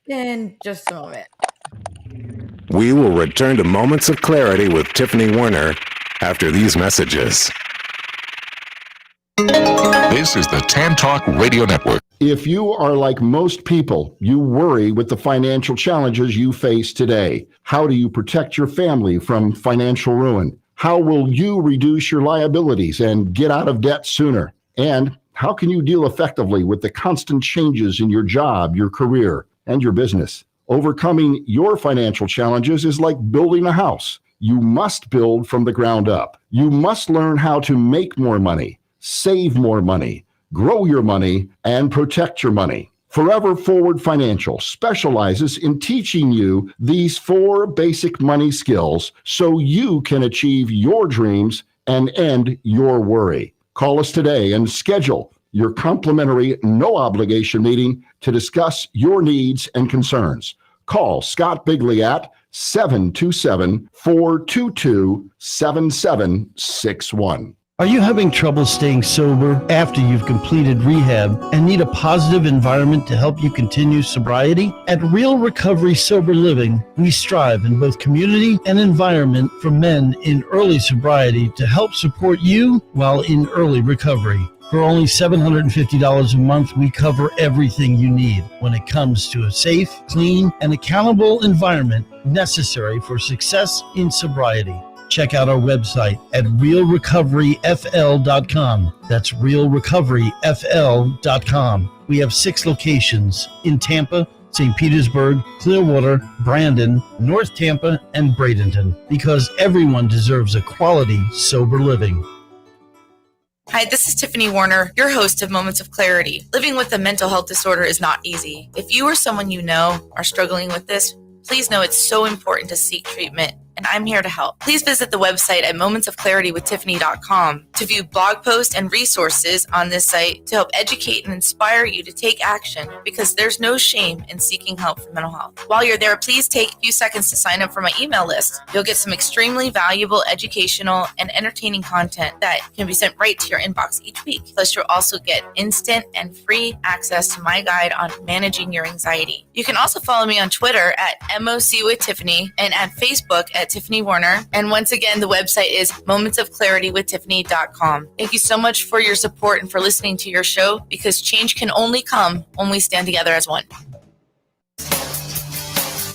in just a moment. We will return to Moments of Clarity with Tiffany Warner after these messages. This is the Tan Talk Radio Network. If you are like most people, you worry with the financial challenges you face today. How do you protect your family from financial ruin? How will you reduce your liabilities and get out of debt sooner? And How can you deal effectively with the constant changes in your job, your career, and your business? Overcoming your financial challenges is like building a house. You must build from the ground up. You must learn how to make more money, save more money, grow your money, and protect your money. Forever Forward Financial specializes in teaching you these 4 basic money skills so you can achieve your dreams and end your worry. Call us today and schedule your complimentary, no obligation meeting to discuss your needs and concerns. Call Scott Bigley at 727-422-7761. Are you having trouble staying sober after you've completed rehab and need a positive environment to help you continue sobriety? At Real Recovery Sober Living, we strive in both community and environment for men in early sobriety to help support you while in early recovery. For only $750 a month, we cover everything you need when it comes to a safe, clean, and accountable environment necessary for success in sobriety. Check out our website at realrecoveryfl.com. That's realrecoveryfl.com. We have 6 locations in Tampa, St. Petersburg, Clearwater, Brandon, North Tampa, and Bradenton, because everyone deserves a quality, sober living. Hi, this is Tiffany Warner, your host of Moments of Clarity. Living with a mental health disorder is not easy. If you or someone you know are struggling with this, please know it's so important to seek treatment, and I'm here to help. Please visit the website at momentsofclaritywithtiffany.com to view blog posts and resources on this site to help educate and inspire you to take action, because there's no shame in seeking help for mental health. While you're there, please take a few seconds to sign up for my email list. You'll get some extremely valuable educational and entertaining content that can be sent right to your inbox each week. Plus, you'll also get instant and free access to my guide on managing your anxiety. You can also follow me on Twitter at MOC with Tiffany and at Facebook at Tiffany Warner. And once again, the website is momentsofclaritywithtiffany.com. Thank you so much for your support and for listening to your show, because change can only come when we stand together as one.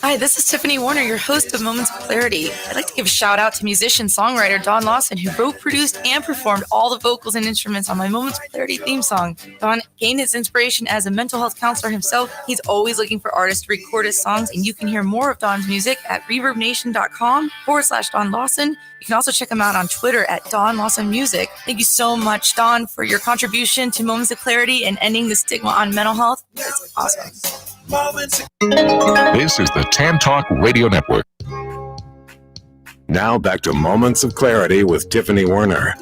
Hi, this is Tiffany Warner, your host of Moments of Clarity. I'd like to give a shout out to musician-songwriter Don Lawson, who wrote, produced, and performed all the vocals and instruments on my Moments of Clarity theme song. Don gained his inspiration as a mental health counselor himself. He's always looking for artists to record his songs, and you can hear more of Don's music at reverbnation.com/Don Lawson. You can also check him out on Twitter at Don Lawson Music. Thank you so much, Don, for your contribution to Moments of Clarity and ending the stigma on mental health. It's awesome. This is the Tan Talk Radio Network. Now back to Moments of Clarity with Tiffany Warner,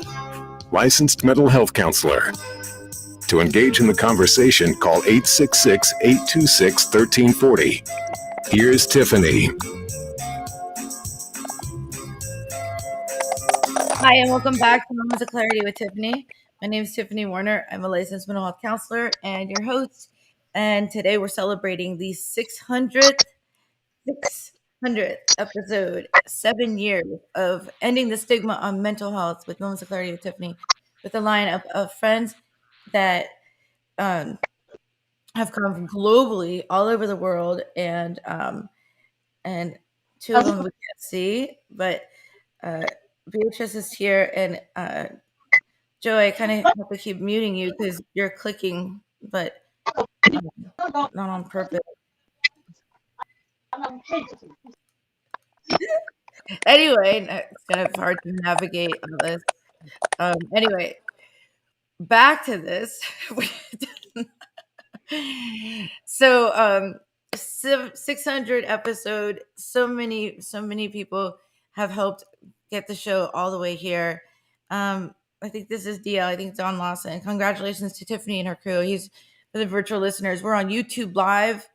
licensed mental health counselor. To engage in the conversation, call 866-826-1340. Here's Tiffany. Hi, and welcome back to Moments of Clarity with Tiffany. My name is Tiffany Warner. I'm a licensed mental health counselor and your host. And today we're celebrating the 600th episode, 7 years of ending the stigma on mental health with Moments of Clarity with Tiffany, with a lineup of friends that have come from globally, all over the world, and 2 of them we can't see, but Beatrice is here, and Joe, I kind of have to keep muting you because you're clicking, but not on purpose. Anyway, it's kind of hard to navigate on this. Anyway, back to this. So, 600 episode. So many people have helped get the show all the way here. I think this is DL. I think Don Lawson. Congratulations to Tiffany and her crew. He's for the virtual listeners. We're on YouTube Live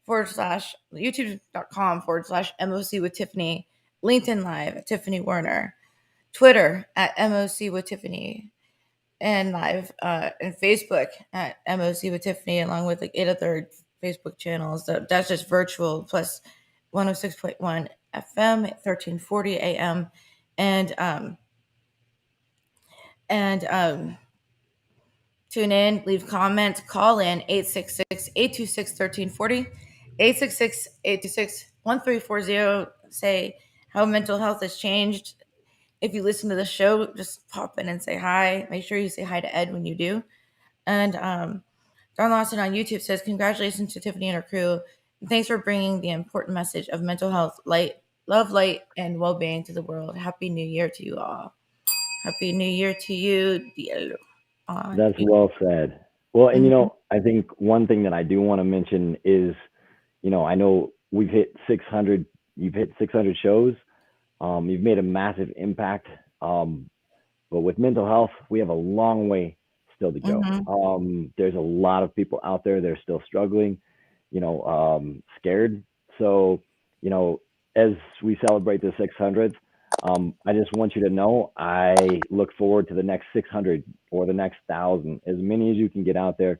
youtube.com/MOC with Tiffany, LinkedIn Live at Tiffany Warner, Twitter at MOC with Tiffany, and live and Facebook at MOC with Tiffany, along with like 8 other Facebook channels. That's just virtual, plus 106.1 FM at 1340 AM, and tune in, leave comments, call in 866-826-1340, 866-826-1340. Say how mental health has changed. If you listen to the show, just pop in and say hi. Make sure you say hi to Ed when you do. And Don Lawson on YouTube says, congratulations to Tiffany and her crew. And thanks for bringing the important message of mental health, love, light, and well-being to the world. Happy New Year to you all. Happy New Year to you, dear. That's well said. Well, and I think one thing that I do want to mention is, I know we've hit 600. You've hit 600 shows. You've made a massive impact. But with mental health, we have a long way still to go. There's a lot of people out there that are still struggling, scared. So, as we celebrate the 600th, I just want you to know I look forward to the next 600 or the next 1,000, as many as you can get out there.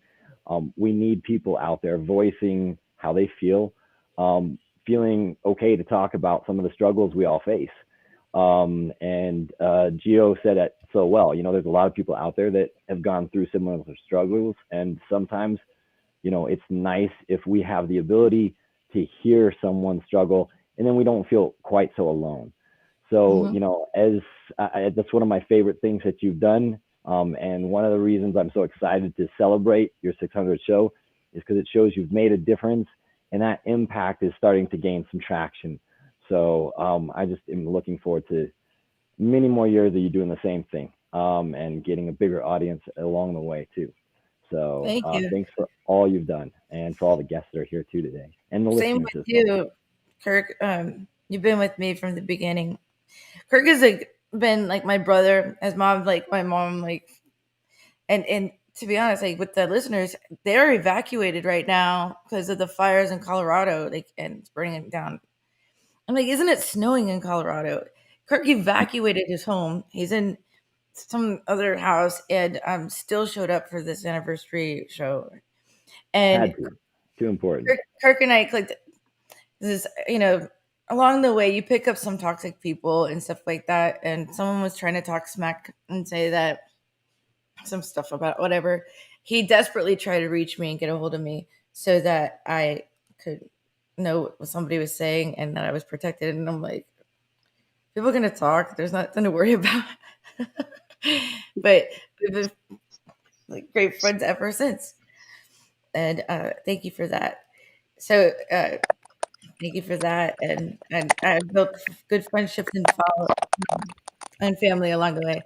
We need people out there voicing how they feel, feeling okay to talk about some of the struggles we all face. And Gio said it so well. There's a lot of people out there that have gone through similar struggles, and sometimes, it's nice if we have the ability to hear someone struggle, and then we don't feel quite so alone. So, that's one of my favorite things that you've done. And one of the reasons I'm so excited to celebrate your 600th show is because it shows you've made a difference, and that impact is starting to gain some traction. So I just am looking forward to many more years of you doing the same thing, and getting a bigger audience along the way too. So thanks for all you've done, and for all the guests that are here too today, and the Same listeners. with you, Kirk. You've been with me from the beginning. Kirk has been like my brother, as mom, like my mom, and to be honest, with the listeners, they're evacuated right now because of the fires in Colorado, and it's burning down. I'm like, isn't it snowing in Colorado? Kirk evacuated his home. He's in some other house, and still showed up for this anniversary show. And too important. Kirk and I clicked. This is, along the way, you pick up some toxic people and stuff like that. And someone was trying to talk smack and say that some stuff about whatever. He desperately tried to reach me and get a hold of me so that I could know what somebody was saying and that I was protected. And I'm like, people are going to talk. There's nothing to worry about. But we've been great friends ever since. And thank you for that. So thank you for that. And I've built good friendships and family along the way.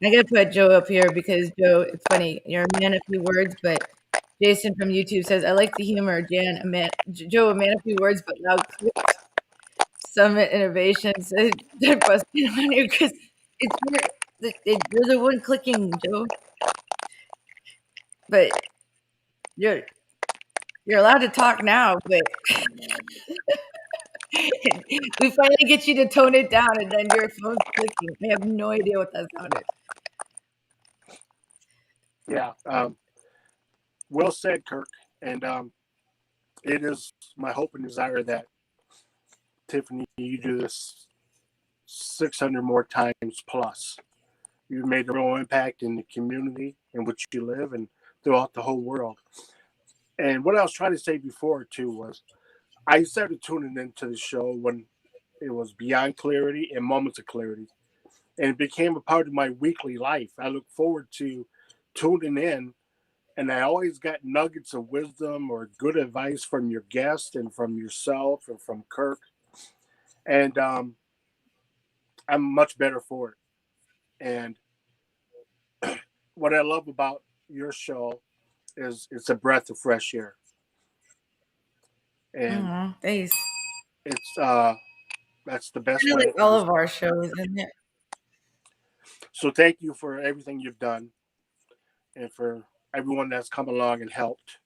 I got to put Joe up here because Joe, it's funny. You're a man of few words, but Jason from YouTube says, I like the humor. Joe, a man of few words, but loud clicks. Summit Innovations. They're busting on you because there's a one clicking, Joe. But you're allowed to talk now, but we finally get you to tone it down, and then your phone's clicking. I have no idea what that sounded. Yeah. Well said, Kirk. And it is my hope and desire that, Tiffany, you do this 600 more times plus. You've made a real impact in the community in which you live and throughout the whole world. And what I was trying to say before, too, was I started tuning into the show when it was Beyond Clarity and Moments of Clarity. And it became a part of my weekly life. I look forward to tuning in, and I always got nuggets of wisdom or good advice from your guest and from yourself and from Kirk. And I'm much better for it. And what I love about your show is it's a breath of fresh air. And thanks. It's that's the best Really, way. all of our shows, isn't it? So thank you for everything you've done, and for everyone that's come along and helped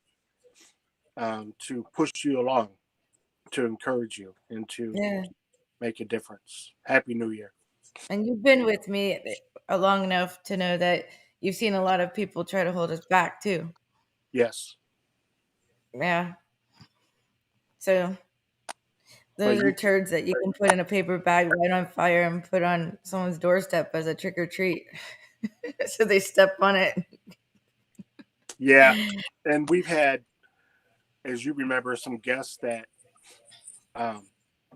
to push you along, to encourage you, and to make a difference. Happy New Year. And you've been with me long enough to know that you've seen a lot of people try to hold us back too. Yes. Yeah. So those are turds that you can put in a paper bag, light on fire, and put on someone's doorstep as a trick or treat. So they step on it. Yeah. And we've had, as you remember, some guests that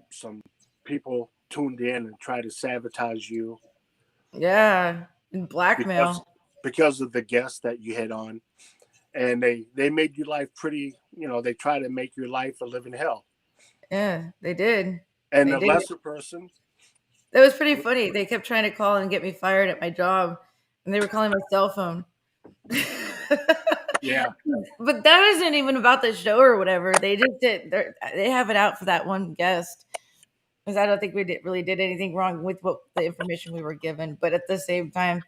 some people tuned in and tried to sabotage you. Yeah. And blackmail. Because of the guests that you had on. and they made your life pretty. They try to make your life a living hell. Yeah, they did. And They the did. lesser person. That was pretty funny. They kept trying to call and get me fired at my job, and they were calling my cell phone. Yeah. But that isn't even about the show or whatever. They just did. They have it out for that one guest, because I don't think we really did anything wrong with the information we were given. But at the same time,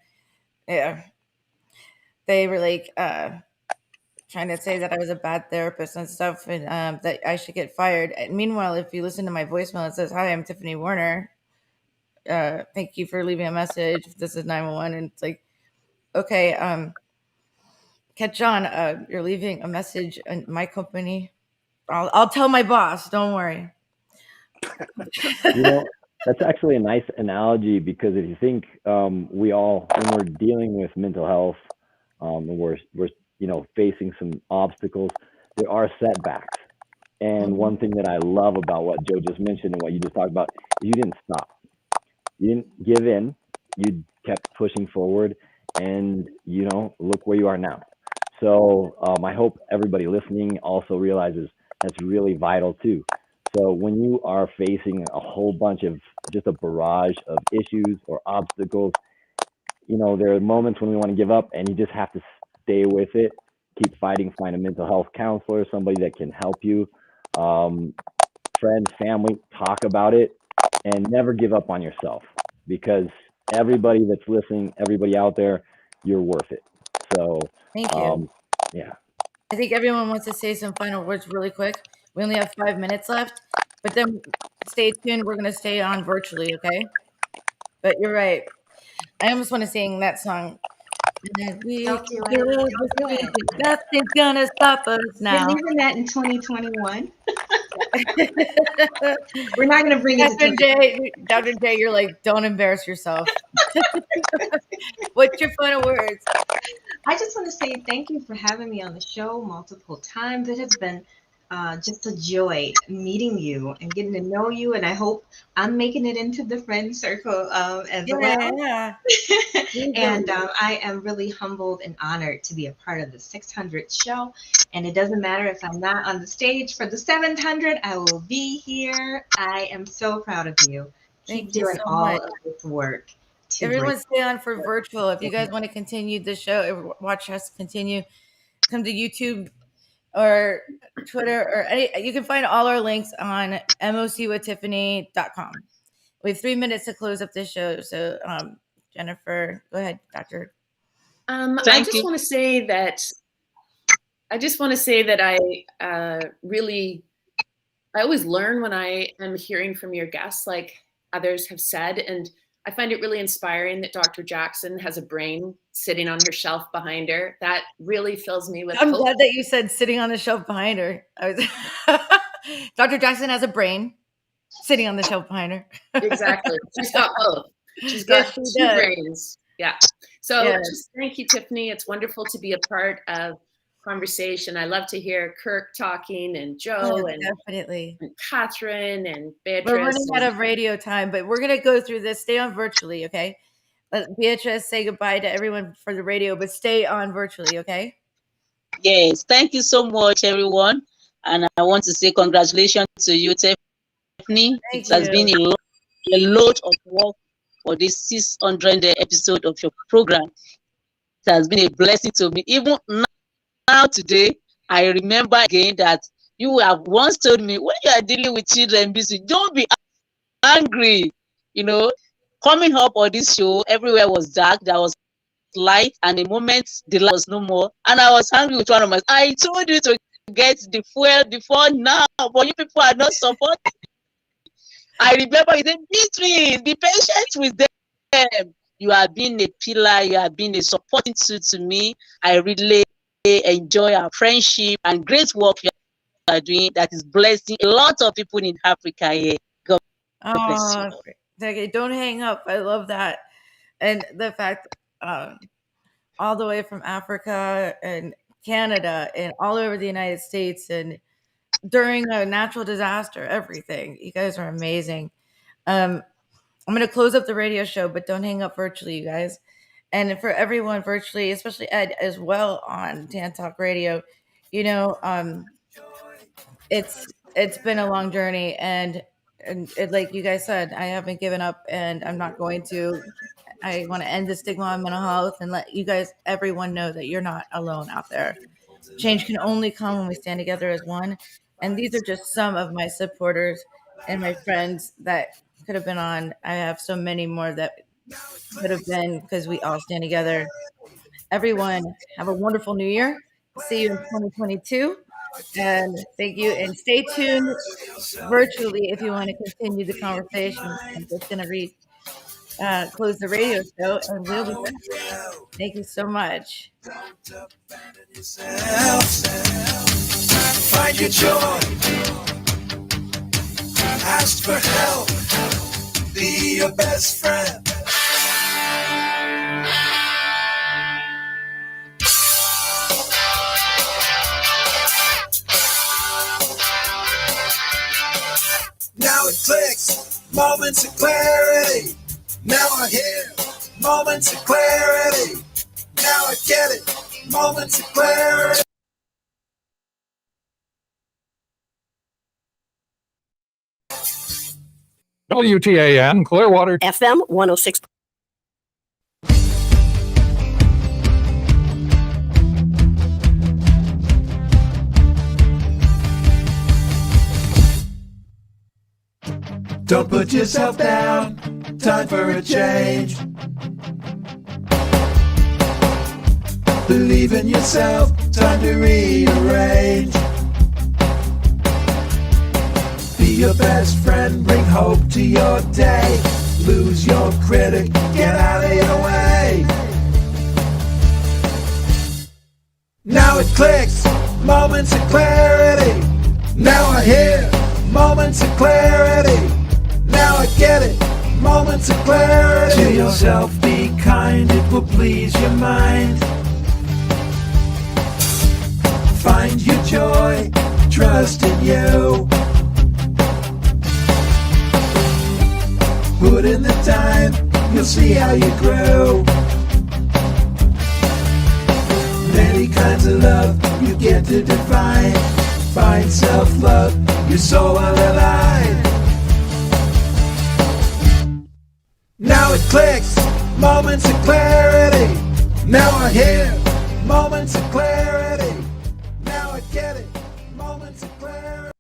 yeah, they were like trying to say that I was a bad therapist and stuff, and that I should get fired. And meanwhile, if you listen to my voicemail, it says, "Hi, I'm Tiffany Warner. Thank you for leaving a message. This is 911." And it's like, okay, catch on. You're leaving a message in my company. I'll tell my boss. Don't worry. That's actually a nice analogy, because if you think we all, when we're dealing with mental health, and we're facing some obstacles, there are setbacks. And one thing that I love about what Joe just mentioned and what you just talked about is you didn't stop. You didn't give in. You kept pushing forward, and look where you are now. So I hope everybody listening also realizes that's really vital too. So when you are facing a whole bunch of just a barrage of issues or obstacles, there are moments when we want to give up, and you just have to stay with it, keep fighting, find a mental health counselor, somebody that can help you, friends, family, talk about it, and never give up on yourself, because everybody that's listening, everybody out there, you're worth it. So thank you. Yeah. I think everyone wants to say some final words really quick. We only have 5 minutes left, but then stay tuned. We're going to stay on virtually, okay? But you're right. I almost want to sing that song. Don't do it. Don't do it. Nothing's gonna stop us now. We're leaving that in 2021. We're not going to bring it to Dr. J, you're like, don't embarrass yourself. What's your final words? I just want to say thank you for having me on the show multiple times. It has been just a joy meeting you and getting to know you, and I hope I'm making it into the friend circle as well. Yeah. And I am really humbled and honored to be a part of the 600 show. And it doesn't matter if I'm not on the stage for the 700, I will be here. I am so proud of you. Keep doing all of this work. Everyone stay on for virtual. If you guys want to continue the show, watch us continue, come to YouTube or Twitter or you can find all our links on mocwithtiffany.com. We have 3 minutes to close up this show. So Jennifer, go ahead, Doctor. I just want to say that I really always learn when I am hearing from your guests, like others have said, and I find it really inspiring that Dr. Jackson has a brain sitting on her shelf behind her. That really fills me with I'm hope. glad that you said sitting on the shelf behind her. Dr. Jackson has a brain sitting on the shelf behind her. Exactly. She's got both. She's got two brains. Yeah. So just thank you, Tiffany. It's wonderful to be a part of conversation. I love to hear Kirk talking and Joe and definitely and Catherine and Beatrice. We're running out of radio time, but we're going to go through this. Stay on virtually, okay? Let Beatrice say goodbye to everyone for the radio, but stay on virtually, okay? Yes, thank you so much, everyone. And I want to say congratulations to you, Tiffany. It has been a lot of work for this 600 episode of your program. It has been a blessing to me. Even now today, I remember again that you have once told me, when you are dealing with children busy, don't be angry. Coming up on this show, everywhere was dark, there was light, and the moment the light was no more, and I was angry with one of my. I told you to get the fuel before now, but you people are not supporting. I remember you said, Beatrice, be patient with them. You have been a pillar, you have been a supporting tool to me. I really enjoy our friendship and great work you are doing that is blessing a lot of people in Africa here. God bless you. Don't hang up. I love that. And the fact all the way from Africa and Canada and all over the United States and during a natural disaster, everything. You guys are amazing. I'm going to close up the radio show, but don't hang up virtually, you guys. and for everyone virtually, especially Ed as well on Tan Talk Radio. You know, it's been a long journey, and like you guys said, I haven't given up, and I'm not going to. I want to end the stigma on mental health and let you guys, everyone, know that you're not alone out there. Change can only come when we stand together as one. And these are just some of my supporters and my friends that could have been on. I have so many more that could have been, because we all stand together. Everyone, have a wonderful new year. See you in 2022. And thank you. And stay tuned virtually if you want to continue the conversation. I'm just going to close the radio show, and we'll be back. Thank you so much. Find your joy. Ask for help. Be your best friend. Now it clicks. Moments of clarity. Now I hear moments of clarity. Now I get it. Moments of clarity. WTAN Clearwater FM 106. Don't put yourself down. Time for a change. Believe in yourself. Time to rearrange. Be your best friend. Bring hope to your day. Lose your critic. Get out of your way. Now it clicks. Moments of clarity. Now I hear moments of clarity. Now I get it. Moments of clarity. To yourself, be kind. It will please your mind. Find your joy. Trust in you. Put in the time. You'll see how you grow. Many kinds of love you get to define. Find self-love. Your soul will align. Now it clicks, moments of clarity. Now I hear moments of clarity. Now I get it, moments of clarity.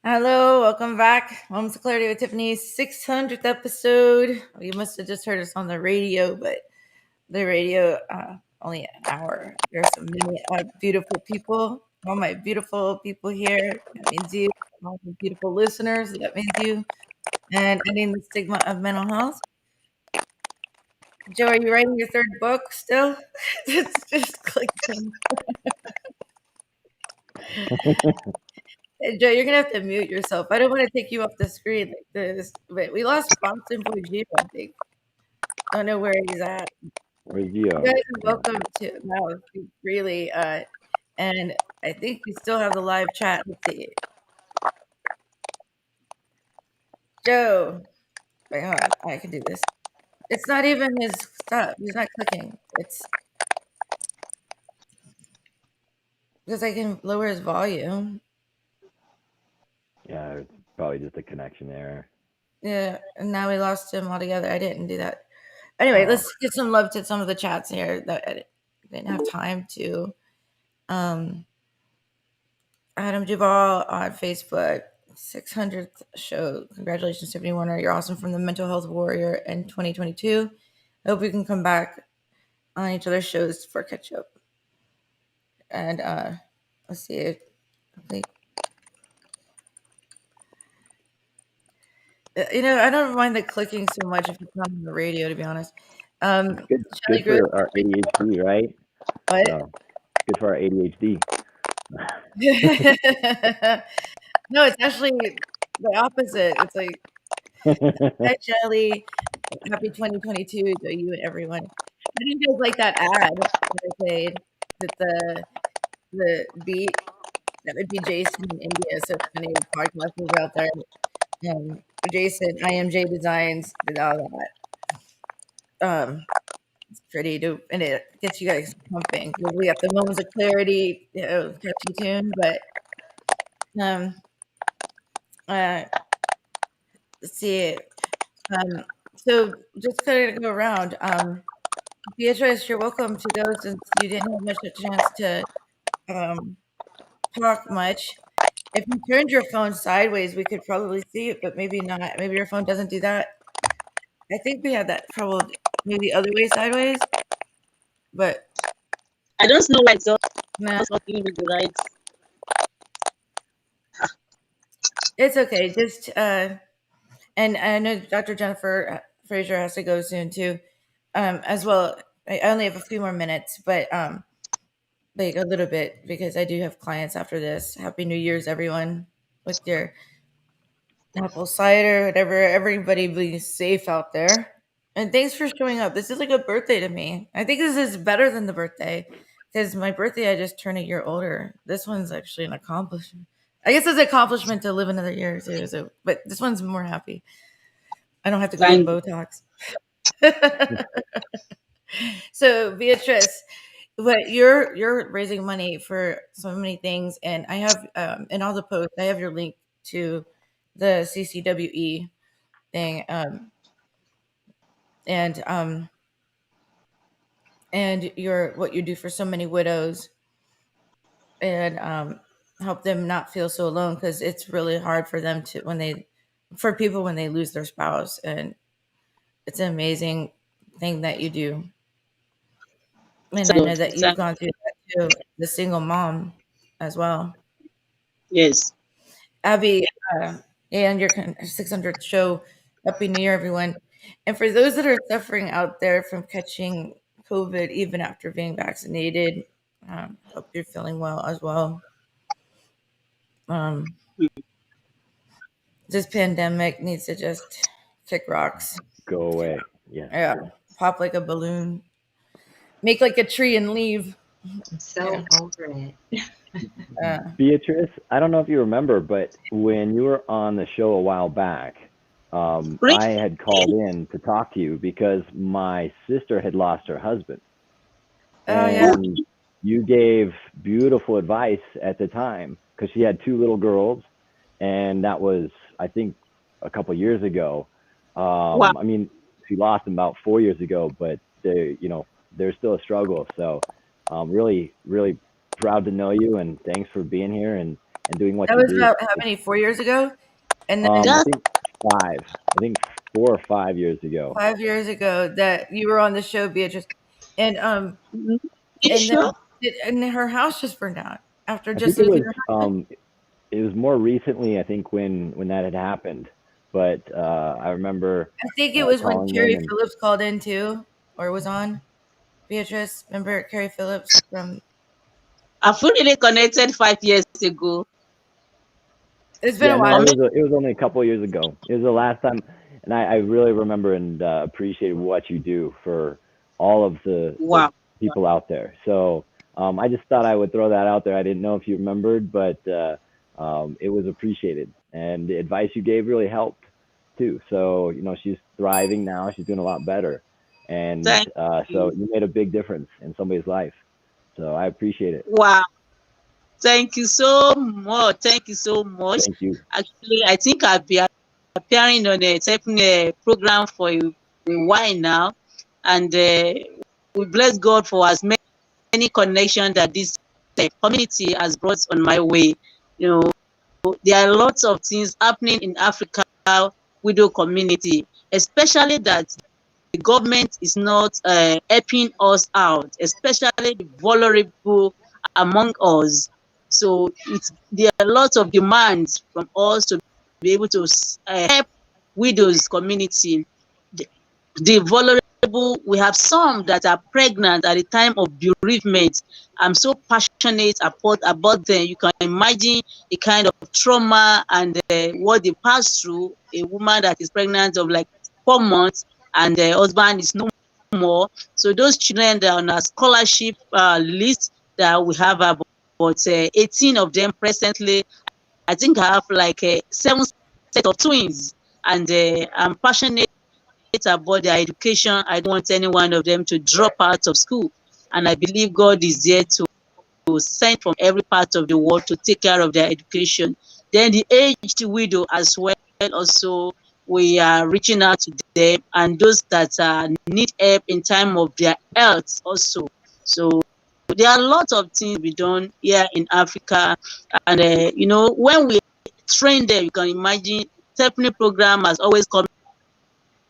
Hello, welcome back. Moments of Clarity with Tiffany's 600th episode. You must have just heard us on the radio, but the radio only an hour. There's so many beautiful people. All my beautiful people here. That means you. All the beautiful listeners. That means you. And ending the stigma of mental health. Joe, are you writing your third book still? It's just clicking. Hey, Joe, you're gonna have to mute yourself. I don't want to take you off the screen like this. But we lost Boston Boy Gio, I think. Don't know where he's at. Where's You Gio? guys are welcome to now. Really, and I think we still have the live chat. Let's see. Joe, wait, hold on. I can do this. It's not even his stuff. He's not clicking. It's because I can lower his volume. Yeah, it's probably just a connection error. Yeah, and now we lost him altogether. I didn't do that. Anyway, let's get some love to some of the chats here that I didn't have time to. Adam Duval on Facebook 600th show. Congratulations, Tiffany Warner. You're awesome from the Mental Health Warrior in 2022. I hope we can come back on each other's shows for catch up. And let's see. I don't mind the clicking so much if it's not on the radio, to be honest. Good for our ADHD, right? What? Good for our ADHD. No, it's actually the opposite. It's like, hi, Shelly. Happy 2022 to you and everyone. How do you guys like that ad that I played with the beat? That would be Jason in India. So many podcasters out there. Jason, I.M.J. Designs, did all that. It's pretty dope, and it gets you guys pumping. We got the Moments of Clarity, catchy tune, but let's see. So just kind of go around. Beatrice, you're welcome to go since you didn't have much a chance to talk much. If you turned your phone sideways, we could probably see it, but maybe not. Maybe your phone doesn't do that. I think we had that trouble maybe other way sideways, but I don't know why it's not working with the right. It's okay. Just and I know Dr. Jennifer Fraser has to go soon too, as well. I only have a few more minutes, but like a little bit because I do have clients after this. Happy New Year's, everyone, with your apple cider, whatever. Everybody be safe out there. And thanks for showing up. This is like a birthday to me. I think this is better than the birthday because my birthday, I just turned a year older. This one's actually an accomplishment. I guess it's an accomplishment to live another year too. So, but this one's more happy. I don't have to go get Botox. So, Beatrice, but you're raising money for so many things, and I have in all the posts, I have your link to the CCWE thing, and your what you do for so many widows, and help them not feel so alone because it's really hard for them to when they lose their spouse, and it's an amazing thing that you do. And I know that you've gone through that too, the single mom as well. Yes. Abby, and your 600th show. Happy New Year, everyone. And for those that are suffering out there from catching COVID, even after being vaccinated, hope you're feeling well as well. This pandemic needs to just kick rocks. Go away. Yeah. Pop like a balloon. Make like a tree and leave. I'm so over it. Beatrice, I don't know if you remember, but when you were on the show a while back, I had called in to talk to you because my sister had lost her husband. And you gave beautiful advice at the time because she had 2 little girls, and that was, I think, a couple years ago. Wow. I mean, she lost them about 4 years ago, but there's still a struggle. So really, really proud to know you, and thanks for being here and doing what you do. That was about how many, 4 years ago? And then I think 5. I think 4 or 5 years ago. 5 years ago that you were on the show, Beatrice. And and her house just burned down after just losing her husband. It was more recently, I think, when that had happened. But I remember. I think it was when Carrie Phillips called in too, or was on. Beatrice, remember Carrie Phillips from? I fully connected 5 years ago. It's been a while. No, it was only a couple of years ago. It was the last time, and I really remember and appreciate what you do for all of the people out there. So I just thought I would throw that out there. I didn't know if you remembered, but it was appreciated, and the advice you gave really helped too. So she's thriving now. She's doing a lot better, and so you made a big difference in somebody's life. So I appreciate it. Wow. Thank you so much. Thank you so much. Thank you. Actually, I think I'll be appearing on a program for a while now, and we bless God for as many connections that this community has brought on my way. there are lots of things happening in Africa widow community, especially that the government is not helping us out, especially the vulnerable among us. So there are lots of demands from us to be able to help widows community. The vulnerable, we have some that are pregnant at the time of bereavement. I'm so passionate about them. You can imagine the kind of trauma and what they pass through. A woman that is pregnant of like 4 months and the husband is no more. So those children that are on a scholarship list that we have about 18 of them presently. I think I have like 7 set of twins, and I'm passionate about their education. I don't want any one of them to drop out of school, and I believe God is there to send from every part of the world to take care of their education. Then the aged widow as well, also we are reaching out to them, and those that need help in time of their health also. So there are a lot of things we done here in Africa, and when we train them, you can imagine Tiffany program has always come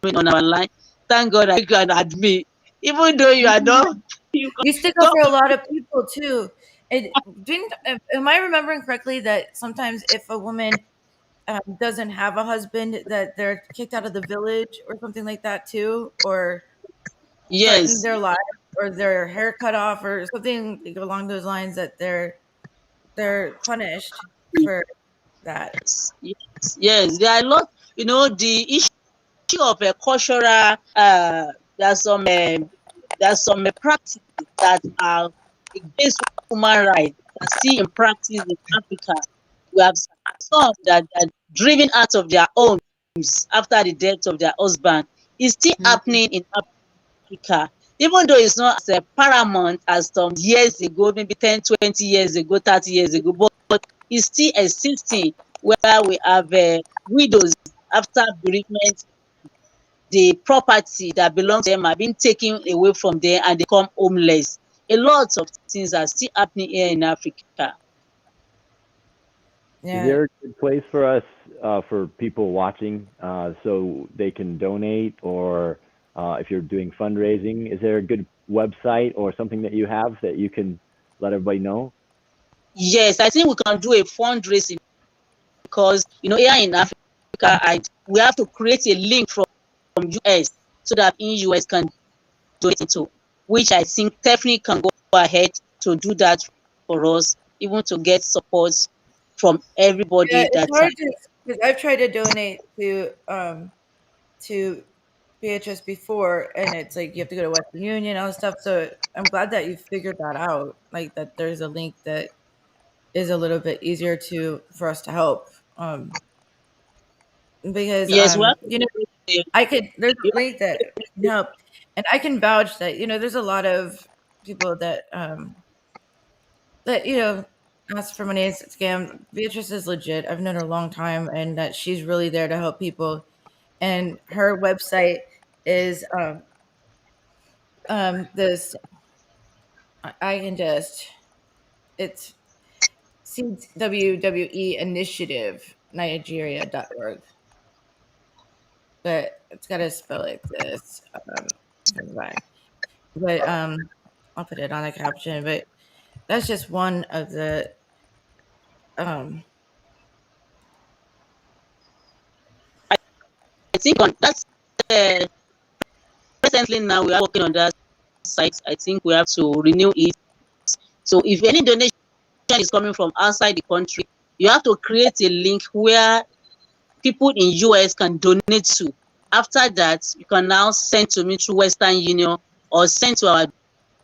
on our line. Thank God I can admit, even though you are not, you stick up for a lot of people too. Am I remembering correctly that sometimes if a woman doesn't have a husband, that they're kicked out of the village or something like that too, or threaten their life, or their hair cut off, or something along those lines, that they're punished for that? Yes, there are a lot. The issue of a cultural, there's some practices that are against human rights that see in practice in Africa. We have some that are driven out of their homes after the death of their husband. It's still happening in Africa, even though it's not as paramount as some years ago, maybe 10, 20 years ago, 30 years ago, but it's still existing, where we have widows after bereavement. The property that belongs to them are being taken away from them and they become homeless. A lot of things are still happening here in Africa. Is there a good place for us, for people watching, so they can donate, or if you're doing fundraising, is there a good website or something that you have that you can let everybody know? Yes, I think we can do a fundraising, because here in Africa, we have to create a link from US so that in US can donate to, which I think Tiffany can go ahead to do that for us, even to get support from everybody. Yeah, it's hard because I've tried to donate to PHS before, and it's like you have to go to Western Union, all this stuff. So I'm glad that you figured that out, like that there's a link that is a little bit easier for us to help. Because there's a link that can help, and I can vouch that there's a lot of people that ask for money and scam. Beatrice is legit. I've known her a long time, and that she's really there to help people. And her website is this. I can just. It's CWWE Initiative Nigeria.org. But it's got to spell like this. But I'll put it on the caption. But that's just one of the. I think that's presently now we are working on that site. I think we have to renew it. So if any donation is coming from outside the country, you have to create a link where people in US can donate to. After that, you can now send to me through Western Union or send to our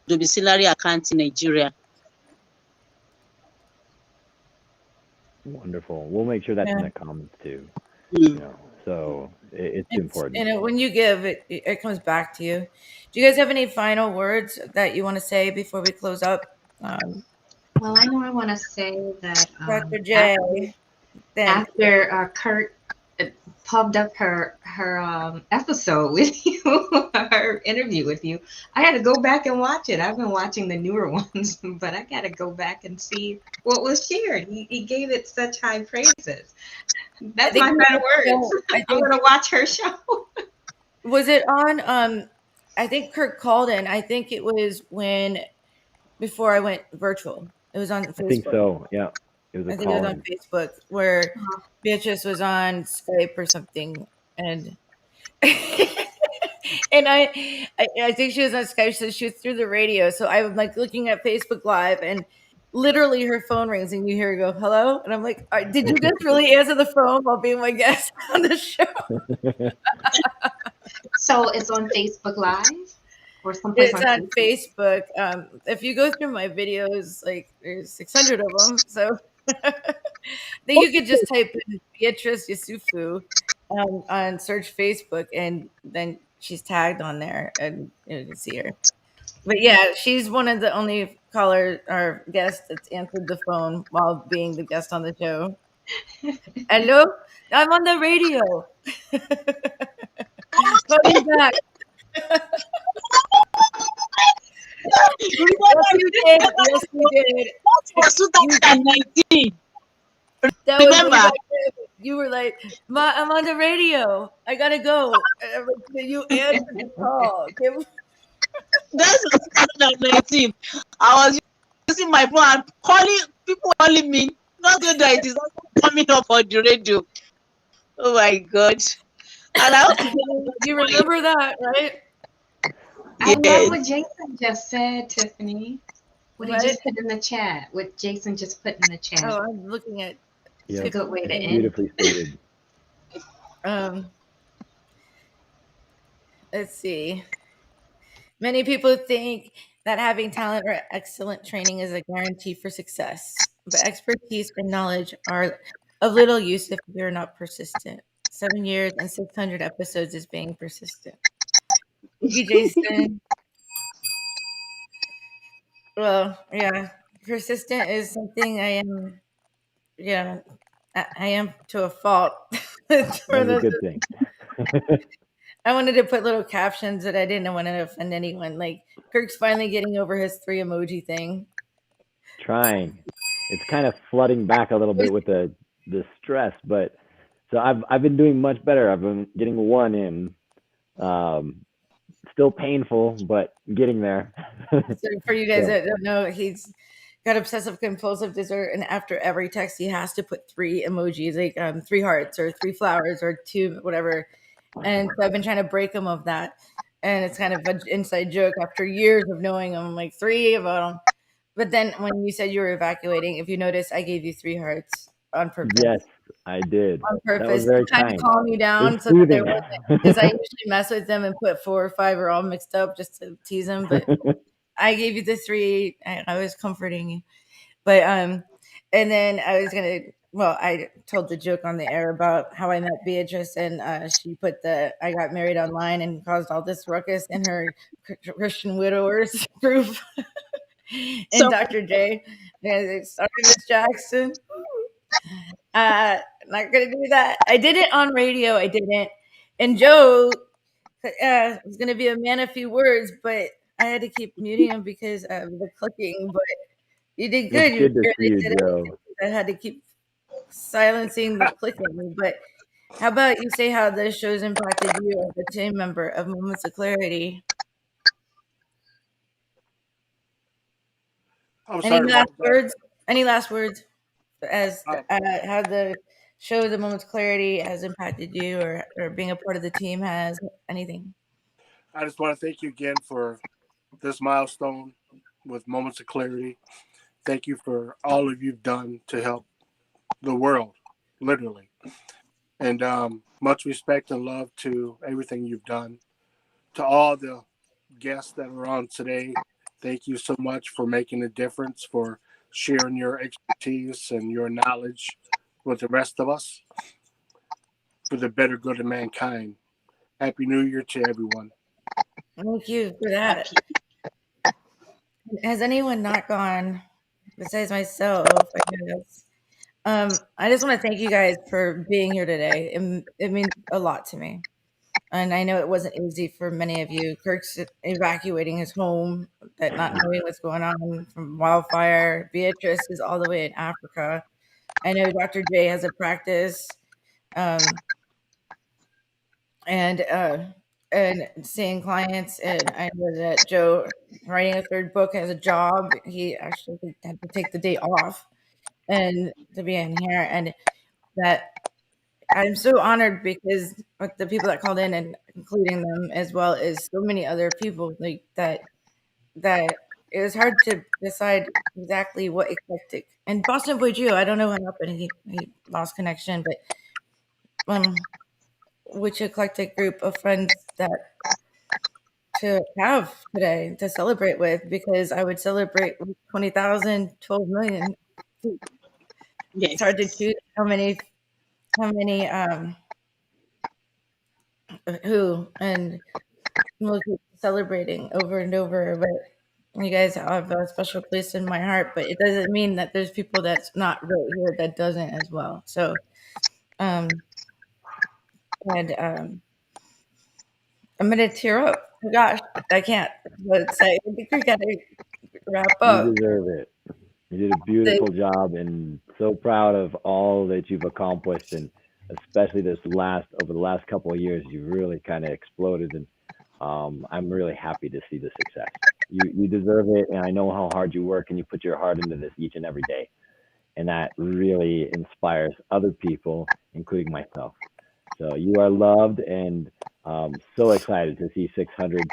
domiciliary account in Nigeria. Wonderful. We'll make sure that's in the comments too. So it's important. And when you give, it comes back to you. Do you guys have any final words that you want to say before we close up? Well, I know I want to say that Dr. J. after Kurt pubbed up her episode with you, her interview with you. I had to go back and watch it. I've been watching the newer ones, but I got to go back and see what was shared. He gave it such high praises. That's my final words. I'm gonna watch her show. Was it on? I think Kirk called in. I think it was before I went virtual. It was on Facebook. I think so. Yeah, it was a I think it was call. on Facebook where Beatrice was on Skype or something, and and I think she was on Skype, so she was through the radio. So I was like looking at Facebook Live, and literally her phone rings, and you hear her go, "Hello," and I'm like, "Did you just really answer the phone while being my guest on the show?" So it's on Facebook Live or someplace. It's on Facebook. If you go through my videos, like there's 600 of them, so then you could just type in Beatrice Yusufu on search Facebook, and then she's tagged on there, and you can see her. But yeah, she's one of the only callers or guests that's answered the phone while being the guest on the show. Hello, I'm on the radio. Call me back. Yes, you did. Yes, you did. Was 2019. That was Remember? you were like, I'm on the radio. I gotta go. You answered the call. That's 2019. I was using my phone and calling people calling me. Not so that it is not coming up on the radio. Oh my God. And you remember that, right? I love what Jason just said, Tiffany. What he just put in the chat. What Jason just put in the chat. Oh, I'm looking at. It's a good way to end. Beautifully stated. Let's see. Many people think that having talent or excellent training is a guarantee for success, but expertise and knowledge are of little use if you're not persistent. 7 years and 600 episodes is being persistent. Thank you, Jason. Well, yeah, persistent is something I am. Yeah, I am to a fault. That's a good thing. I wanted to put little captions, but I didn't want to offend anyone. Like Kirk's finally getting over his 3 emoji thing. Trying. It's kind of flooding back a little bit with the stress, but so I've been doing much better. I've been getting 1 in. Still painful, but getting there. So for you guys that don't know, he's got obsessive compulsive disorder, and after every text, he has to put 3 emojis, like 3 hearts or 3 flowers or 2 whatever. And so I've been trying to break him of that, and it's kind of an inside joke after years of knowing him, like 3 of them. But then when you said you were evacuating, if you notice, I gave you 3 hearts on purpose. Yes, I did. On purpose, That was very trying kind. to calm you down, so that there wasn't, because I usually mess with them and put 4 or 5 are all mixed up just to tease them. But I gave you the 3. I was comforting you, but and then I was gonna. Well, I told the joke on the air about how I met Beatrice, and she put I got married online and caused all this ruckus in her Christian widowers group. And Dr. J, sorry, Miss Jackson. Not gonna do that. I did it on radio. I didn't. And Joe was gonna be a man of few words, but I had to keep muting him because of the clicking. But you did good. It's good to see you, said Joe. I had to keep silencing the clicking. But how about you say how this show's impacted you as a team member of Moments of Clarity? Any last words? Any last words as how the show, The Moments of Clarity, has impacted you, or being a part of the team has anything? I just want to thank you again for this milestone with Moments of Clarity. Thank you for all of you've done to help the world, literally. And much respect and love to everything you've done. To all the guests that are on today, thank you so much for making a difference, for sharing your expertise and your knowledge with the rest of us for the better good of mankind. Happy New Year to everyone. Thank you for that. Has anyone not gone, besides myself, I guess, I just want to thank you guys for being here today. It means a lot to me. And I know it wasn't easy for many of you. Kirk's evacuating his home, that not knowing what's going on from wildfire. Beatrice is all the way in Africa. I know Dr. J has a practice, and seeing clients. And I know that Joe, writing a third book, has a job. He actually had to take the day off and to be in here. And that I'm so honored because with the people that called in and including them as well as so many other people like that it was hard to decide exactly what eclectic. And Boston Boy Geo, I don't know what happened. He lost connection, but which eclectic group of friends that to have today to celebrate with, because I would celebrate with 20,000, 12 million. It's hard to choose how many who, and we'll keep celebrating over and over. But you guys have a special place in my heart. But it doesn't mean that there's people that's not right here that doesn't as well. So, and I'm gonna tear up. Oh gosh, I can't. But say I think we gotta wrap up. You deserve it. You did a beautiful job, and so proud of all that you've accomplished, and especially over the last couple of years, you've really kind of exploded, and I'm really happy to see the success. You deserve it, and I know how hard you work, and you put your heart into this each and every day, and that really inspires other people, including myself. So you are loved, and so excited to see 600.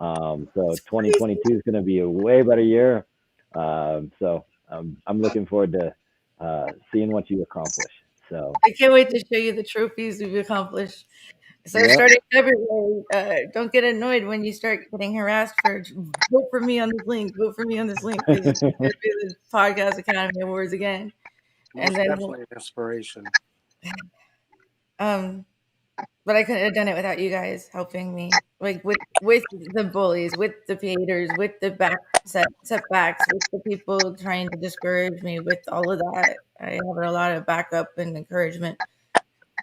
So 2022 is going to be a way better year. So I'm looking forward to seeing what you accomplish. So I can't wait to show you the trophies we've accomplished. So Yep. starting February, don't get annoyed when you start getting harassed for vote for me on this link, vote for me on this link, because it's going to be the Podcast Academy Awards again. Most And then definitely an inspiration. But I couldn't have done it without you guys helping me, like with the bullies, with the haters, with the setbacks, with the people trying to discourage me, with all of that. I have a lot of backup and encouragement,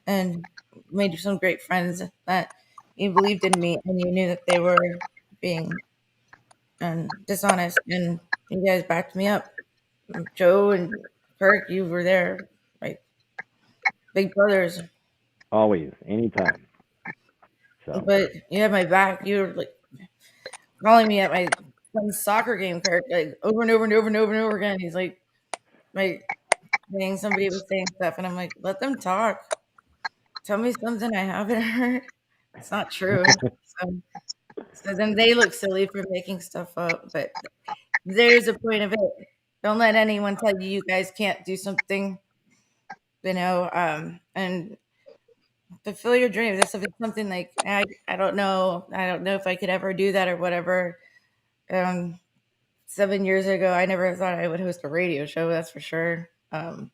and made some great friends that you believed in me and you knew that they were being dishonest, and you guys backed me up. Joe and Kirk, you were there, like big brothers. always, anytime. So But you had my back. You were like calling me at my son's soccer game, Kirk, like over and over and over and over and over again. He's like saying somebody was saying stuff, and I'm like, let them talk. Tell me something I haven't heard. It's not true. So then they look silly for making stuff up, but there's a point of it. Don't let anyone tell you you guys can't do something, and fulfill your dreams. If it's something like I don't know if I could ever do that or whatever. 7 years ago, I never thought I would host a radio show. That's for sure. I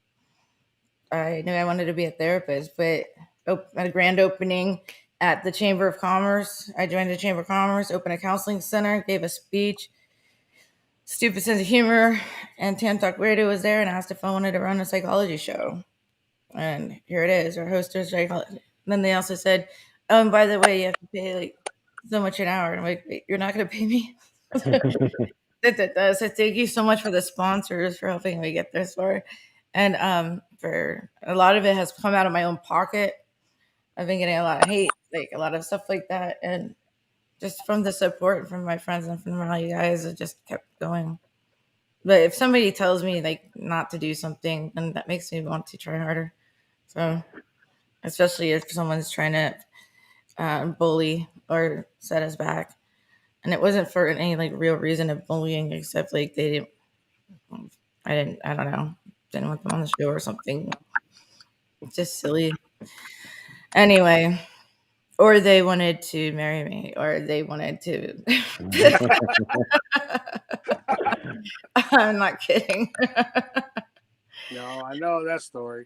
knew I wanted to be a therapist, but a grand opening at the Chamber of Commerce. I joined the Chamber of Commerce, opened a counseling center, gave a speech, stupid sense of humor, and Tam Talk Radio was there and asked if I wanted to run a psychology show. And here it is, our host is psychology. Then they also said, oh, and by the way, you have to pay like so much an hour. And I'm like, wait, you're not going to pay me? So thank you so much for the sponsors for helping me get this far. And for a lot of it has come out of my own pocket. I've been getting a lot of hate, like a lot of stuff like that. And just from the support from my friends and from all you guys, it just kept going. But if somebody tells me like not to do something, then that makes me want to try harder. So especially if someone's trying to bully or set us back. And it wasn't for any like real reason of bullying, except like I don't know, didn't want them on the show or something. It's just silly. Anyway, or they wanted to marry me, or they wanted to. I'm not kidding. No, I know that story.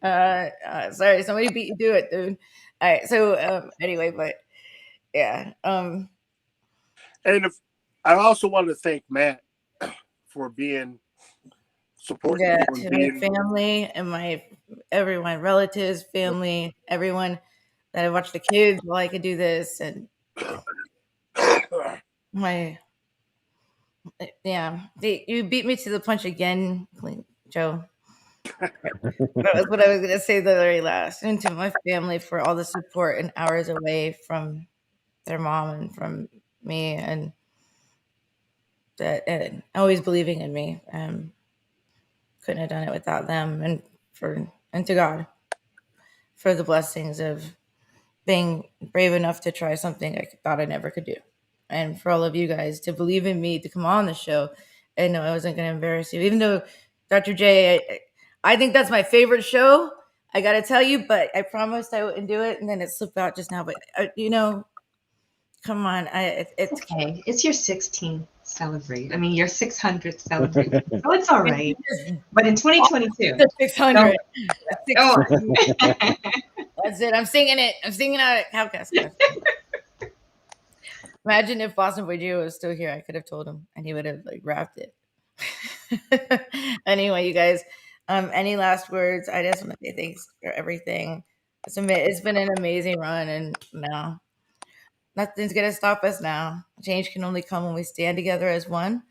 Sorry, somebody beat you to it, dude. All right, so anyway, but yeah. And I also want to thank Matt for being support Yeah, human to my being. family and everyone, relatives, family, everyone that I watch the kids while I could do this, and you beat me to the punch again, Joe. That was what I was going to say the very last. And to my family for all the support and hours away from their mom and from me, and always believing in me. Couldn't have done it without them, and to God for the blessings of being brave enough to try something I thought I never could do, and for all of you guys to believe in me to come on the show and know I wasn't going to embarrass you, even though Dr. J, I think that's my favorite show. I got to tell you, but I promised I wouldn't do it, and then it slipped out just now. But come on, it's okay. It's your 16th celebration. I mean, your 600th celebration. So it's all right. But in 2022, 600. Oh. That's it. I'm singing it. I'm singing out at Cowcast. Imagine if Boston Boy Gio was still here. I could have told him, and he would have rapped it. Anyway, you guys, any last words? I just want to say thanks for everything. It's been an amazing run, and now nothing's gonna stop us now. Change can only come when we stand together as one.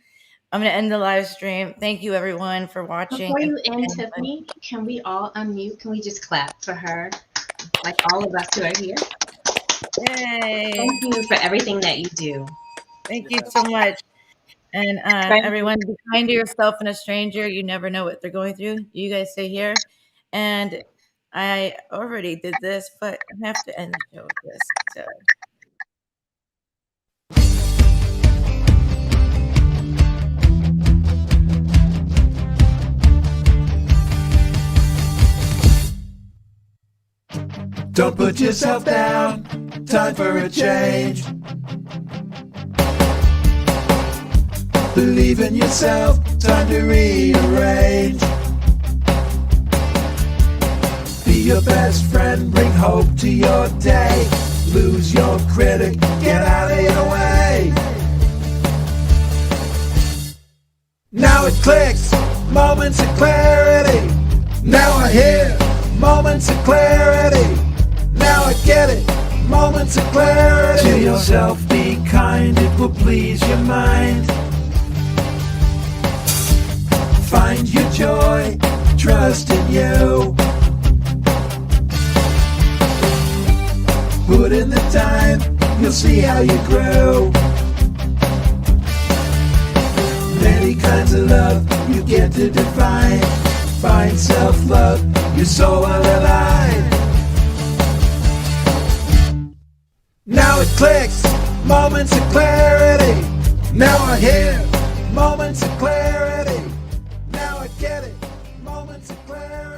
I'm gonna end the live stream. Thank you, everyone, for watching. Before you end, Tiffany, can we all unmute? Can we just clap for her, like all of us who are here? Yay! Thank you for everything that you do. Thank you so much. And everyone, be kind to yourself and a stranger. You never know what they're going through. You guys stay here. And I already did this, but I have to end the show with this. So. Don't put yourself down, time for a change. Believe in yourself, time to rearrange. Be your best friend, bring hope to your day. Lose your critic, get out of your way. Now it clicks, moments of clarity. Now I hear moments of clarity. Now I get it, moments of clarity. To yourself be kind, it will please your mind. Find your joy, trust in you. Put in the time, you'll see how you grow. Many kinds of love you get to define. Find self-love, your soul will align. Now it clicks, moments of clarity. Now I hear moments of clarity. Now I get it, moments of clarity.